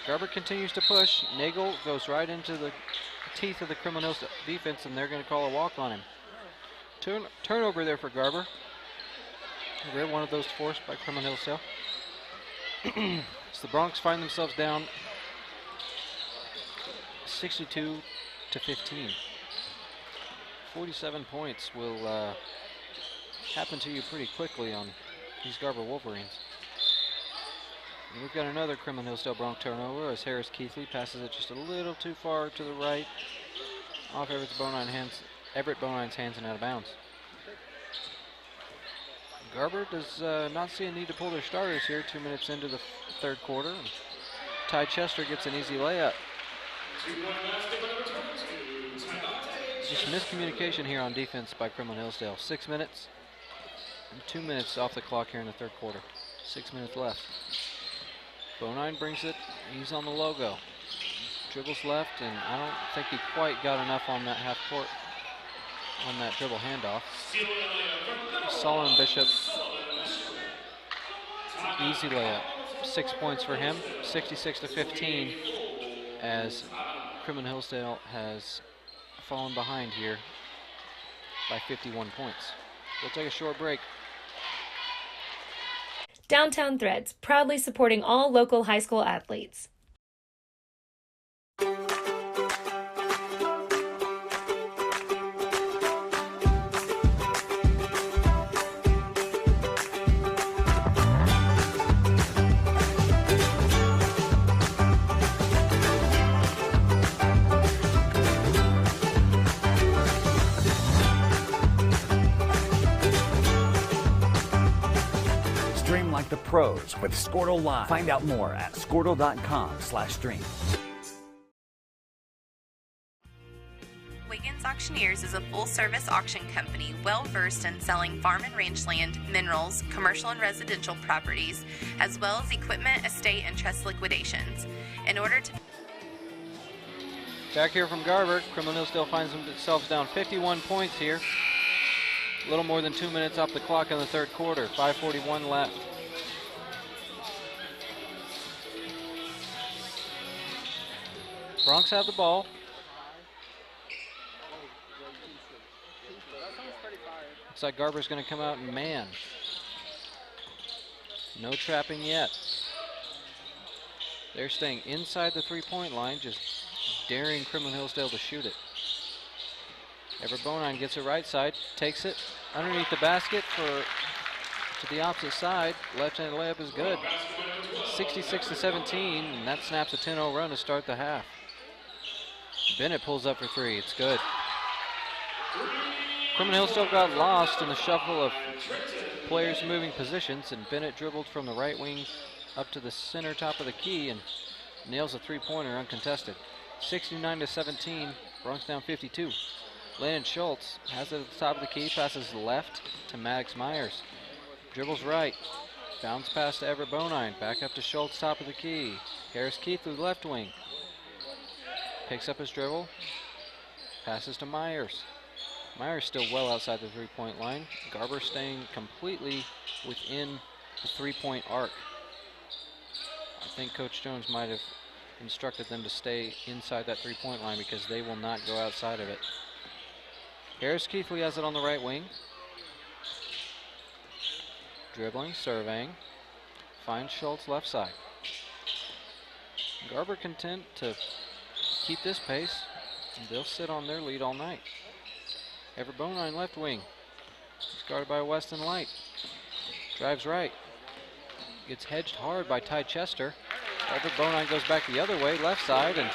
Garber continues to push. Nagel goes right into the teeth of the Kremlin Hillsdale defense, and they're going to call a walk on him. Turnover there for Garber. Rare one of those forced by Kremlin Hillsdale. So the Bronx find themselves down 62-15. 47 points will happen to you pretty quickly on these Garber Wolverines. And we've got another Kremlin Hillsdale Bronx turnover as Harris Keithley passes it just a little too far to the right, off Everett Bonine's hands and out of bounds. Garber does not see a need to pull their starters here 2 minutes into the third quarter. And Ty Chester gets an easy layup. Just miscommunication here on defense by Kremlin Hillsdale. 6 minutes and 2 minutes off the clock here in the third quarter. 6 minutes left. Bonine brings it. He's on the logo. Dribbles left, and I don't think he quite got enough on that half court on that dribble handoff. Solomon Bishop, easy layup. 6 points for him, 66-15, as Kremlin Hillsdale has fallen behind here by 51 points. We'll take a short break. Downtown Threads, proudly supporting all local high school athletes. Stream like the pros with Squirtle Live. Find out more at squirtle.com/stream. Wiggins Auctioneers is a full-service auction company well-versed in selling farm and rangeland, minerals, commercial and residential properties, as well as equipment, estate, and trust liquidations. In order to... Back here from Garber, Kremlin Hillsdale finds themselves down 51 points here. A little more than 2 minutes off the clock in the third quarter. 5:41 left. Bronx have the ball. Looks like Garber's going to come out and man. No trapping yet. They're staying inside the three-point line, just daring Kremlin Hillsdale to shoot it. Everett Bonine gets it right side, takes it underneath the basket to the opposite side. Left-handed layup is good. 66-17, and that snaps a 10-0 run to start the half. Bennett pulls up for three. It's good. Kremlin Hillsdale got lost in the shuffle of players moving positions, and Bennett dribbled from the right wing up to the center top of the key and nails a three-pointer uncontested. 69-17, Bronx down 52. Landon Schultz has it at the top of the key, passes left to Maddox Myers. Dribbles right, bounce pass to Everett Bonine, back up to Schultz, top of the key. Harris Keithley, left wing. Picks up his dribble, passes to Myers. Myers still well outside the three-point line. Garber staying completely within the three-point arc. think Coach Jones might have instructed them to stay inside that three-point line because they will not go outside of it. Harris Keithley has it on the right wing. Dribbling, surveying. Finds Schultz left side. Garber content to keep this pace. They'll sit on their lead all night. Everett Bonine left wing. He's guarded by Weston Light. Drives right. Gets hedged hard by Ty Chester. Everett Bonine goes back the other way, left side, and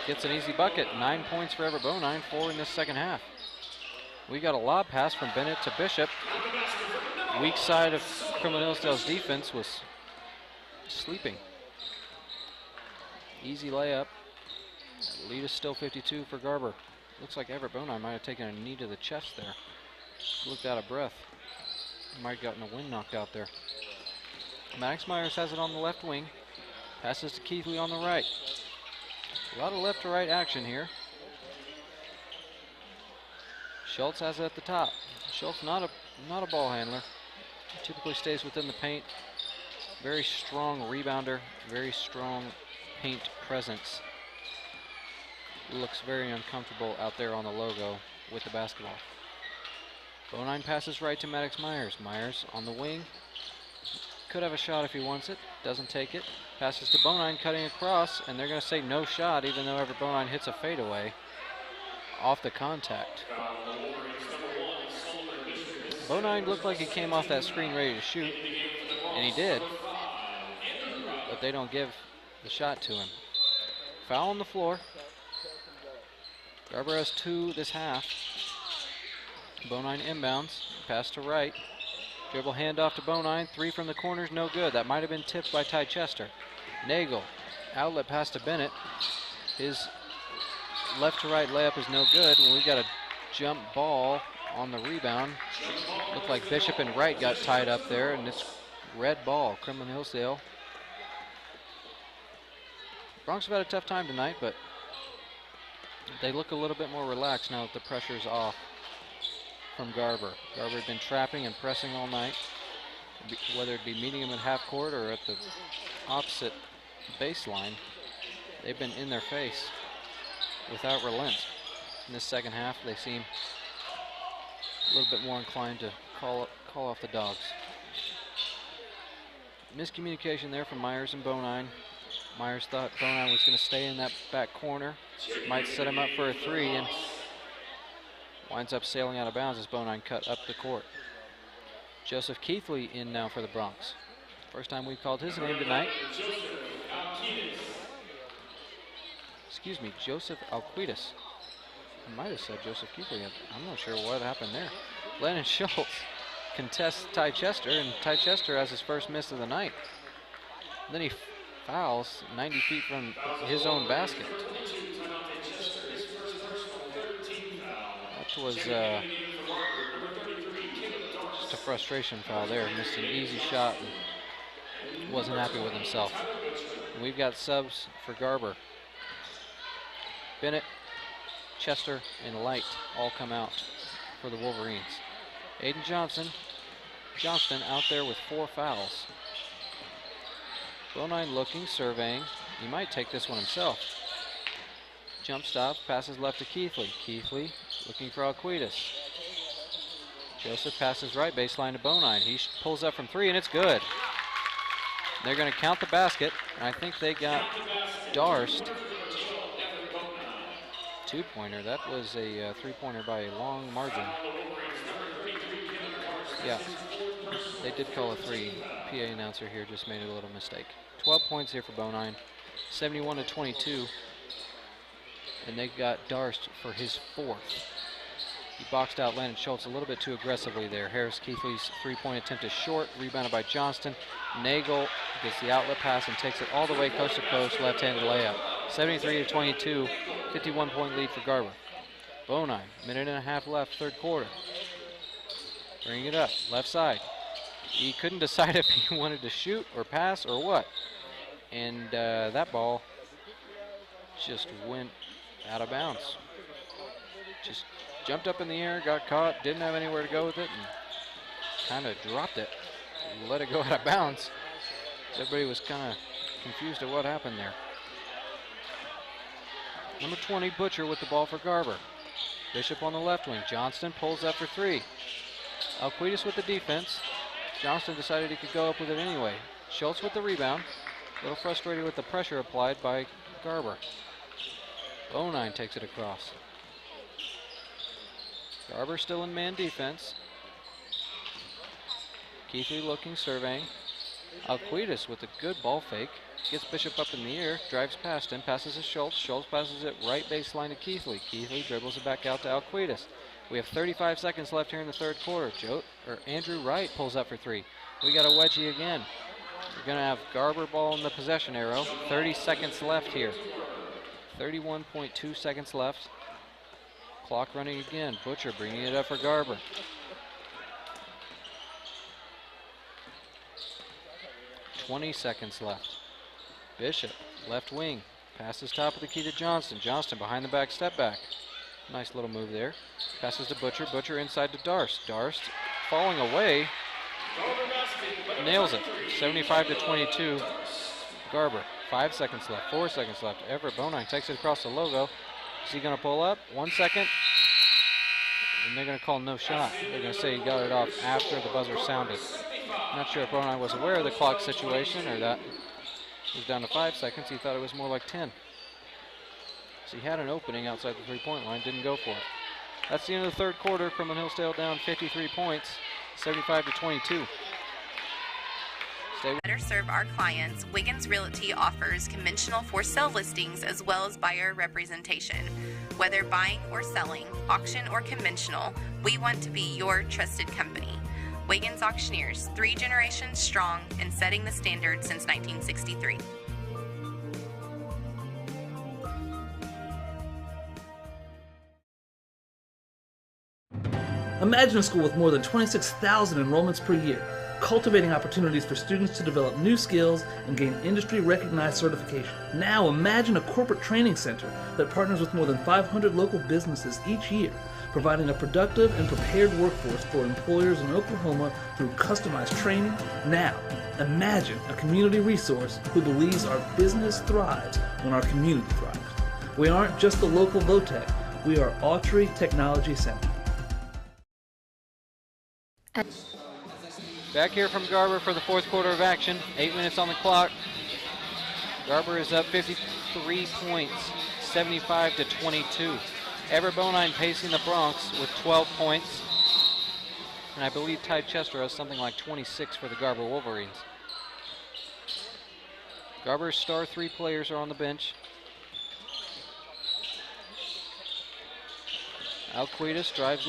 gets an easy bucket. 9 points for Everett Bonine, 4 in this second half. We got a lob pass from Bennett to Bishop. Weak side of Kremlin Hillsdale's defense was sleeping. Easy layup. Lead is still 52 for Garber. Looks like Everett Bonine might have taken a knee to the chest there. Looked out of breath. Might have gotten a wind knocked out there. Max Myers has it on the left wing. Passes to Keithley on the right. A lot of left to right action here. Schultz has it at the top. Schultz not a ball handler. Typically stays within the paint. Very strong rebounder. Very strong paint presence. Looks very uncomfortable out there on the logo with the basketball. Bonine passes right to Maddox Myers. Myers on the wing. Could have a shot if he wants it. Doesn't take it. Passes to Bonine cutting across, and they're going to say no shot even though Everett Bonine hits a fadeaway off the contact. Bonine looked like he came off that screen ready to shoot, and he did, but they don't give the shot to him. Foul on the floor. Garber has 2 this half. Bonine inbounds, pass to right. Dribble handoff to Bonine, 3 from the corners, no good. That might have been tipped by Ty Chester. Nagel, outlet pass to Bennett. His left to right layup is no good. Well, we got a jump ball on the rebound. Looked like Bishop and Wright got tied up there, and it's red ball, Kremlin Hillsdale. Bronx have had a tough time tonight, but they look a little bit more relaxed now that the pressure's off from Garber. Garber had been trapping and pressing all night, whether it be meeting him at half court or at the opposite baseline. They've been in their face without relent. In this second half, they seem a little bit more inclined to call off the dogs. Miscommunication there from Myers and Bonine. Myers thought Bonine was going to stay in that back corner. Might set him up for a 3 and winds up sailing out of bounds as Bonine cut up the court. Joseph Keithley in now for the Bronx. First time we've called his name tonight. Excuse me, Joseph Alquitas. I might have said Joseph Keithley. I'm not sure what happened there. Lennon Schultz contests Ty Chester, and Ty Chester has his first miss of the night. And then he fouls 90 feet from his own basket. That was just a frustration foul there. Missed an easy shot and wasn't happy with himself. And we've got subs for Garber. Bennett, Chester, and Light all come out for the Wolverines. Aiden Johnston out there with 4 fouls. Bonine looking, surveying. He might take this one himself. Jump stop, passes left to Keithley. Keithley looking for Alquitas. Joseph passes right baseline to Bonine. He pulls up from 3 and it's good. They're going to count the basket. I think they got Darst. 2-pointer. That was a 3-pointer by a long margin. Yeah, they did call a 3. PA announcer here just made a little mistake. 12 points here for Bonine, 71-22, and they got Darst for his 4th. He boxed out Landon Schultz a little bit too aggressively there. Harris Keithley's 3-point attempt is short, rebounded by Johnston. Nagel gets the outlet pass and takes it all the way coast to coast, left-handed layup. 73-22, 51-point lead for Garber. Bonine, minute and a half left, third quarter. Bringing it up, left side. He couldn't decide if he wanted to shoot or pass or what. And that ball just went out of bounds. Just jumped up in the air, got caught, didn't have anywhere to go with it, and kind of dropped it. Let it go out of bounds. Everybody was kind of confused at what happened there. Number 20, Butcher with the ball for Garber. Bishop on the left wing. Johnston pulls up for three. Alquitas with the defense. Johnston decided he could go up with it anyway. Schultz with the rebound. A little frustrated with the pressure applied by Garber. Bonine takes it across. Garber still in man defense. Keithley looking, surveying. Alquitas with a good ball fake. Gets Bishop up in the air, drives past him, passes to Schultz. Schultz passes it right baseline to Keithley. Keithley dribbles it back out to Alquitas. We have 35 seconds left here in the third quarter. Andrew Wright pulls up for three. We got a wedgie again. We're going to have Garber ball in the possession arrow. 30 seconds left here. 31.2 seconds left. Clock running again. Butcher bringing it up for Garber. .20 seconds left. Bishop, left wing. Passes top of the key to Johnston. Johnston behind the back, step back. Nice little move there. Passes to Butcher. Butcher inside to Darst. Darst falling away. Nails it. 75-22. Garber. 5 seconds left. 4 seconds left. Everett Bonine takes it across the logo. Is he going to pull up? 1 second. And they're going to call no shot. They're going to say he got it off after the buzzer sounded. Not sure if Bonine was aware of the clock situation or that. It was down to 5 seconds. He thought it was more like 10. So he had an opening outside the three-point line, didn't go for it. That's the end of the third quarter. Kremlin Hillsdale down 53 points, 75-22. Better serve our clients, Wiggins Realty offers conventional for-sale listings as well as buyer representation. Whether buying or selling, auction or conventional, we want to be your trusted company. Wiggins Auctioneers, 3 generations strong and setting the standard since 1963. Imagine a school with more than 26,000 enrollments per year, cultivating opportunities for students to develop new skills and gain industry-recognized certification. Now imagine a corporate training center that partners with more than 500 local businesses each year, providing a productive and prepared workforce for employers in Oklahoma through customized training. Now, imagine a community resource who believes our business thrives when our community thrives. We aren't just the local VOTEC, we are Autry Technology Center. Back here from Garber for the fourth quarter of action. 8 minutes on the clock. Garber is up 53 points, 75-22. Everett Bonine pacing the Bronx with 12 points. And I believe Ty Chester has something like 26 for the Garber Wolverines. Garber's star 3 players are on the bench. Alquitas drives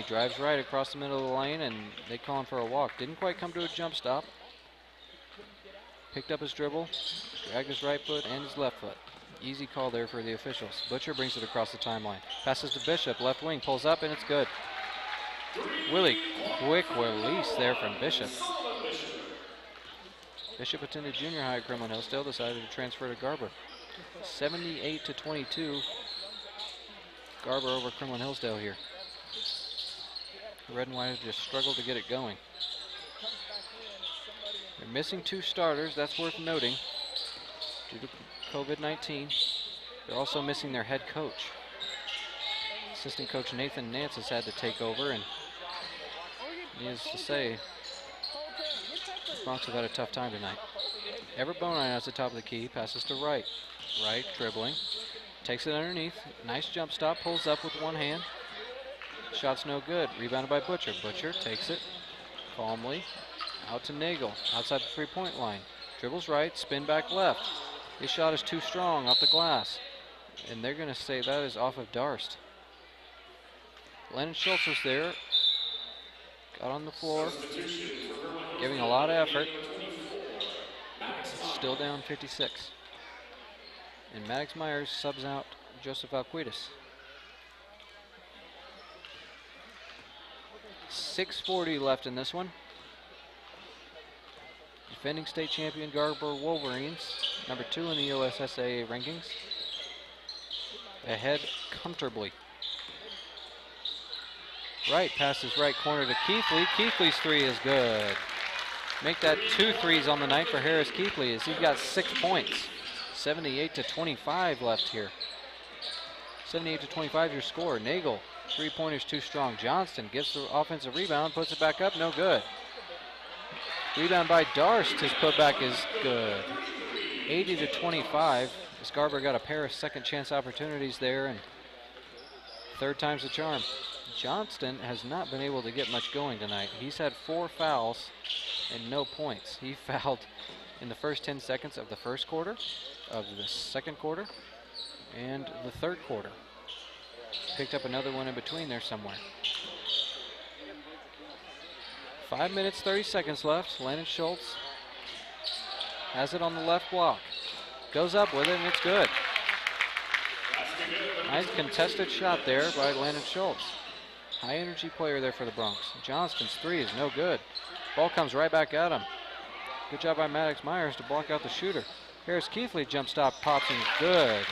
drives right across the middle of the lane, and they call him for a walk. Didn't quite come to a jump stop. Picked up his dribble, dragged his right foot and his left foot. Easy call there for the officials. Butcher brings it across the timeline. Passes to Bishop, left wing, pulls up, and it's good. Really quick release there from Bishop. Bishop attended junior high at Kremlin Hillsdale, decided to transfer to Garber. 78-22. Garber over Kremlin Hillsdale here. Red and white have just struggled to get it going. They're missing 2 starters, that's worth noting, due to COVID-19. They're also missing their head coach. Assistant coach Nathan Nance has had to take over, and needless to say, the Bronx have had a tough time tonight. Everett Bonine has the top of the key, passes to Wright. Wright dribbling, takes it underneath, nice jump stop, pulls up with one hand. Shot's no good, rebounded by Butcher. Butcher takes it calmly, out to Nagel, outside the three-point line. Dribbles right, spin back left. His shot is too strong off the glass, and they're gonna say that is off of Darst. Lennon Schultz was there, got on the floor, giving a lot of effort. Still down 56. And Maddox Myers subs out Joseph Alquitas. 6:40 left in this one. Defending state champion Garber Wolverines, number 2 in the OSSAA rankings, ahead comfortably. Wright passes right corner to Keithley. Keithley's 3 is good. make that 2 threes on the night for Harris Keithley as he's got 6 points. 78-25 left here. 78-25 your score. Nagel, 3-pointers too strong. Johnston gets the offensive rebound, puts it back up, no good. Rebound by Darst, his putback is good. 80-25. As Garber got a pair of second chance opportunities there, and third time's the charm. Johnston has not been able to get much going tonight. He's had 4 fouls and no points. He fouled in the first 10 seconds of the first quarter, of the second quarter, and the third quarter. Picked up another one in between there somewhere. 5 minutes, 30 seconds left. Landon Schultz has it on the left block. Goes up with it, and it's good. Nice contested shot there by Landon Schultz. High energy player there for the Bronx. Johnston's 3 is no good. Ball comes right back at him. Good job by Maddox Myers to block out the shooter. Harris Keithley jump stop, pops in good.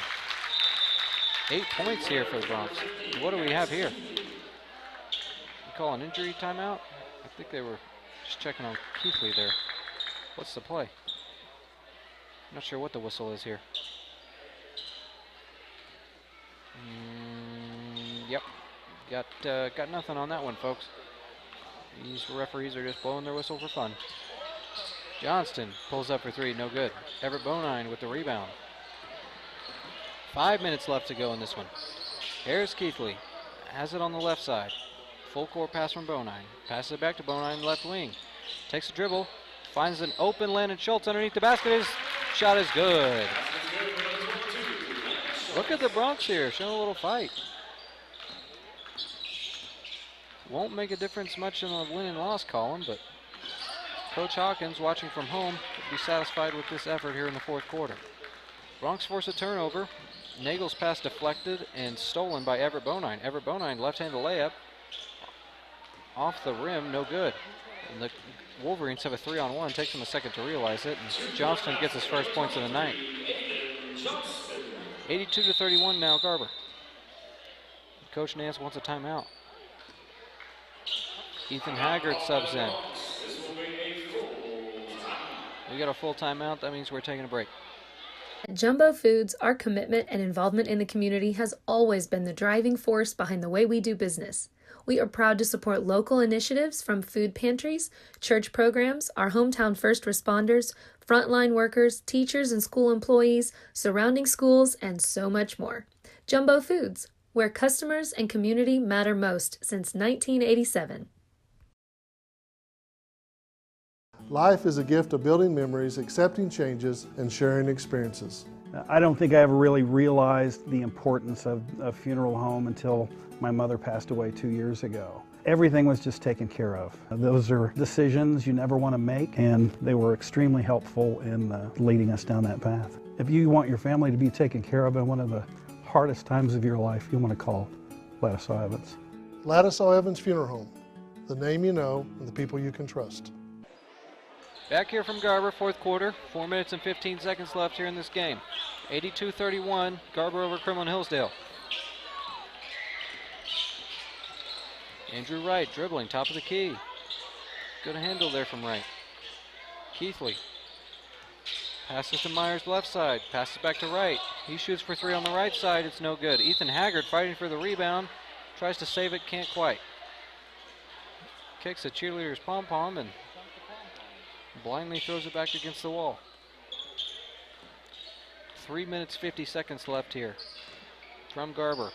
8 points here for the Bronx. What do we have here? You call an injury timeout? I think they were just checking on Keithley there. What's the play? Not sure what the whistle is here. Yep, got nothing on that one, folks. These referees are just blowing their whistle for fun. Johnston pulls up for 3, no good. Everett Bonine with the rebound. 5 minutes left to go in this one. Harris Keithley has it on the left side. Full court pass from Bonine. Passes it back to Bonine, left wing. Takes a dribble, finds an open Landon Schultz underneath the basket. His shot is good. Look at the Bronx here, showing a little fight. Won't make a difference much in the win and loss column, but Coach Hawkins, watching from home, will be satisfied with this effort here in the fourth quarter. Bronx force a turnover. Nagel's pass deflected and stolen by Everett Bonine. Everett Bonine, left-handed layup. Off the rim, no good. And the Wolverines have a 3-on-1. Takes them a second to realize it. And Johnston gets his first points of the night. 82-31 now, Garber. Coach Nance wants a timeout. Ethan Haggard subs in. We got a full timeout. That means we're taking a break. At Jumbo Foods, our commitment and involvement in the community has always been the driving force behind the way we do business. We are proud to support local initiatives from food pantries, church programs, our hometown first responders, frontline workers, teachers and school employees, surrounding schools, and so much more. Jumbo Foods, where customers and community matter most since 1987. Life is a gift of building memories, accepting changes, and sharing experiences. I don't think I ever really realized the importance of a funeral home until my mother passed away 2 years ago. Everything was just taken care of. Those are decisions you never want to make, and they were extremely helpful in leading us down that path. If you want your family to be taken care of in one of the hardest times of your life, you want to call Ladislaw Evans. Ladislaw Evans Funeral Home, the name you know and the people you can trust. Back here from Garber, fourth quarter. 4 minutes and 15 seconds left here in this game. 82-31, Garber over Kremlin Hillsdale. Andrew Wright dribbling, top of the key. Good handle there from Wright. Keithley passes to Myers left side, passes back to Wright. He shoots for 3 on the right side, it's no good. Ethan Haggard fighting for the rebound, tries to save it, can't quite. Kicks the cheerleader's pom-pom and blindly throws it back against the wall. 3 minutes, 50 seconds left here from Garber.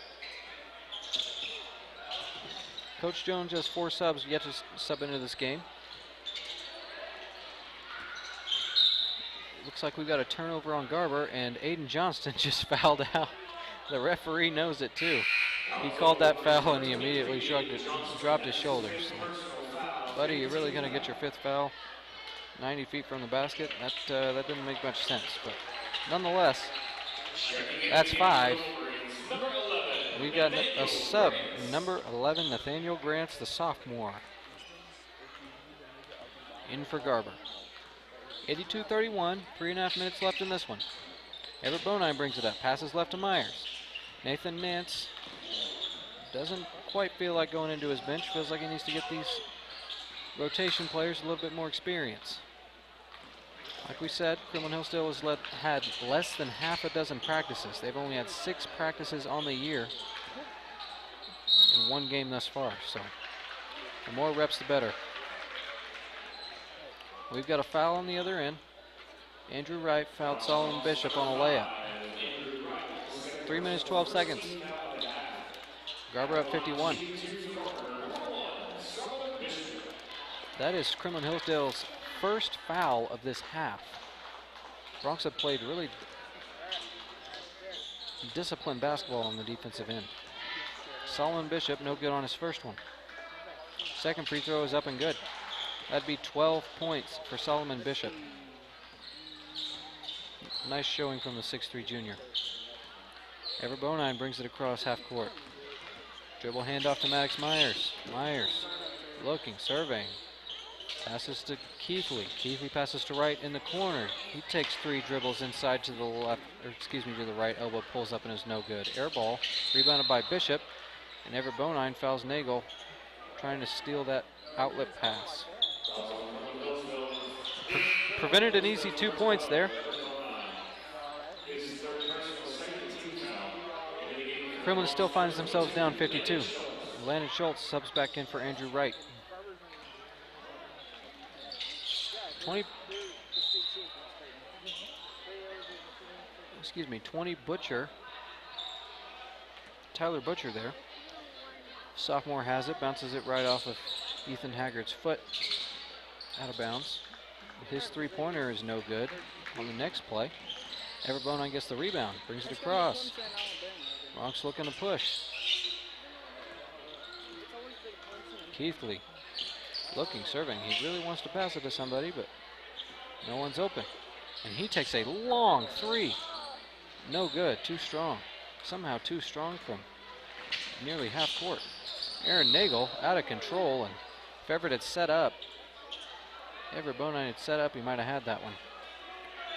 Coach Jones has 4 subs yet to sub into this game. Looks like we've got a turnover on Garber, and Aiden Johnston just fouled out. The referee knows it too. He called that foul and he immediately dropped his shoulders. Buddy, you're really going to get your 5th foul 90 feet from the basket? That didn't make much sense, but nonetheless, that's 5. We've got a sub, number 11, Nathaniel Grants, the sophomore, in for Garber. 82-31, 3.5 minutes left in this one. Everett Bonine brings it up, passes left to Myers. Nathan Nance doesn't quite feel like going into his bench, feels like he needs to get these rotation players, a little bit more experience. Like we said, Kremlin Hillsdale has had less than half a dozen practices. They've only had 6 practices on the year in 1 game thus far. So the more reps, the better. We've got a foul on the other end. Andrew Wright fouled Solomon Bishop on a layup. 3 minutes, 12 seconds. Garber up 51. That is Kremlin Hillsdale's first foul of this half. Bronx have played really disciplined basketball on the defensive end. Solomon Bishop, no good on his first one. Second free throw is up and good. That'd be 12 points for Solomon Bishop. Nice showing from the 6'3" junior. Everett Bonine brings it across half court. Dribble handoff to Maddox Myers. Myers looking, surveying. Passes to Keithley. Keithley passes to Wright in the corner. He takes 3 dribbles inside to the left, or excuse me, to the right elbow, pulls up and is no good. Air ball, rebounded by Bishop, and Everett Bonine fouls Nagel, trying to steal that outlet pass. Prevented an easy 2 points there. Kremlin still finds themselves down 52. Landon Schultz subs back in for Andrew Wright. 20 Butcher. Tyler Butcher there. Sophomore has it, bounces it right off of Ethan Haggard's foot. Out of bounds. His 3-pointer is no good on the next play. Everett Bonine gets the rebound, brings it across. Bronx looking to push. Keithley looking, serving. He really wants to pass it to somebody, but no one's open. And he takes a long 3. No good, too strong. Somehow too strong from nearly half court. Aaron Nagel out of control, and if Everett had set up, Everett Bonine had set up, he might have had that one.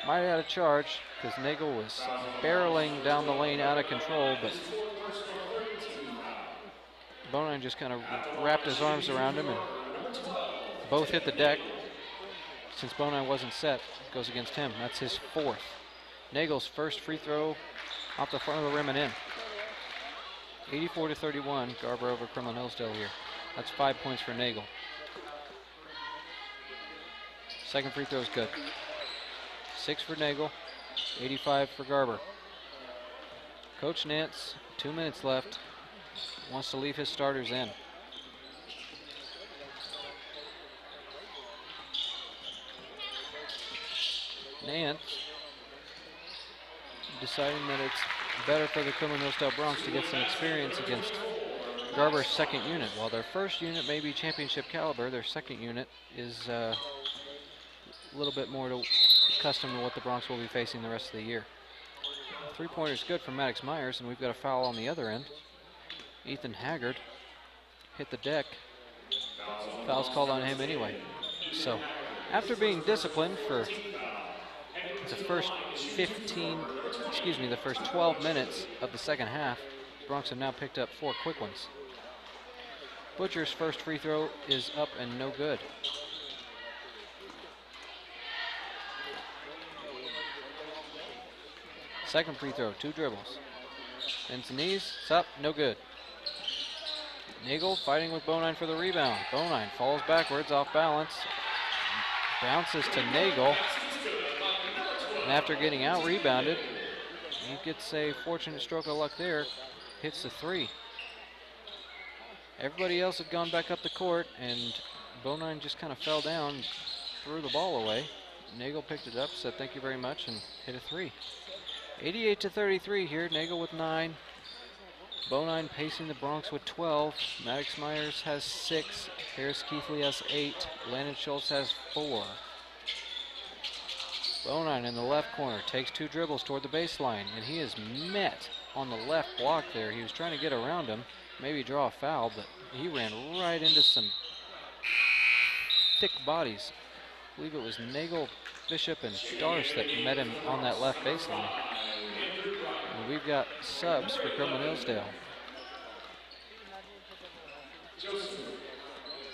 Might have had a charge, because Nagel was barreling down the lane out of control, but Bonine just kind of wrapped his arms around him, and both hit the deck. Since Bonine wasn't set, it goes against him. That's his 4th. Nagel's first free throw off the front of the rim and in. 84-31, Garber over Kremlin Hillsdale here. That's 5 points for Nagel. Second free throw is good. 6 for Nagel, 85 for Garber. Coach Nance, 2 minutes left, wants to leave his starters in. Nance deciding that it's better for the Kremlin Hillsdale Bronx to get some experience against Garber's second unit. While their first unit may be championship caliber, their second unit is a little bit more accustomed to what the Bronx will be facing the rest of the year. 3-pointer is good for Maddox Myers, and we've got a foul on the other end. Ethan Haggard hit the deck. Foul's called on him anyway. So after being disciplined for the first 12 minutes of the second half, Bronx have now picked up 4 quick ones. Butcher's first free throw is up and no good. Second free throw, 2 dribbles. Bends the knees, it's up, no good. Nagel fighting with Bonine for the rebound. Bonine falls backwards, off balance. Bounces to Nagel. And after getting out rebounded, he gets a fortunate stroke of luck there. Hits the 3. Everybody else had gone back up the court, and Bonine just kind of fell down, threw the ball away. Nagel picked it up, said thank you very much, and hit a 3. 88-33 here, Nagel with 9. Bonine pacing the Bronx with 12. Maddox Myers has 6. Harris Keithley has 8. Landon Schultz has 4. Bonine in the left corner takes 2 dribbles toward the baseline, and he is met on the left block there. He was trying to get around him, maybe draw a foul, but he ran right into some thick bodies. I believe it was Nagel, Bishop, and Darce that met him on that left baseline. And we've got subs for Kremlin Hillsdale.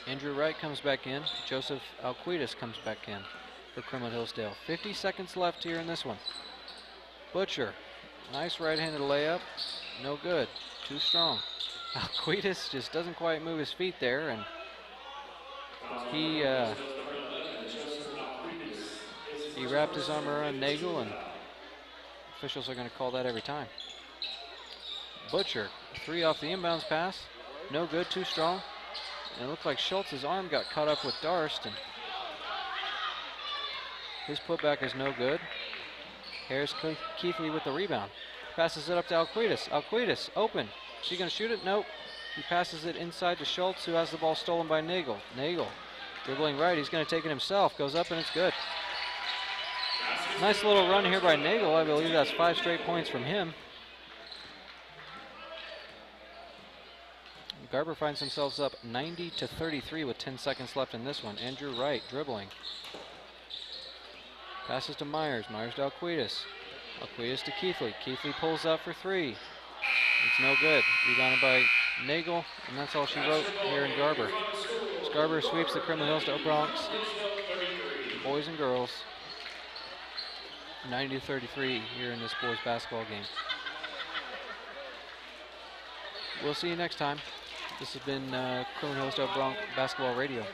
Andrew Wright comes back in. Joseph Alquitas comes back in for Kremlin Hillsdale. 50 seconds left here in this one. Butcher, nice right-handed layup. No good, too strong. Alquitas just doesn't quite move his feet there, and he wrapped his arm around Nagel, and officials are going to call that every time. Butcher, 3 off the inbounds pass. No good, too strong. And it looked like Schultz's arm got caught up with Darst, and his putback is no good. Harris Keithley with the rebound. Passes it up to Alquitas. Alquitas, open. Is she going to shoot it? Nope. He passes it inside to Schultz, who has the ball stolen by Nagel. Nagel, dribbling right. He's going to take it himself. Goes up, and it's good. Nice little run here by Nagel. I believe that's 5 straight points from him. Garber finds themselves up 90-33 with 10 seconds left in this one. Andrew Wright dribbling. Passes to Myers. Myers to Alquitas. Alquitas to Keithley. Keithley pulls up for 3. It's no good. Rebounded by Nagel, and that's all she wrote here in Garber. As Garber sweeps the Kremlin Hillsdale Bronx, boys and girls, 90-33 here in this boys basketball game. We'll see you next time. This has been Kremlin Hillsdale Bronx Basketball Radio.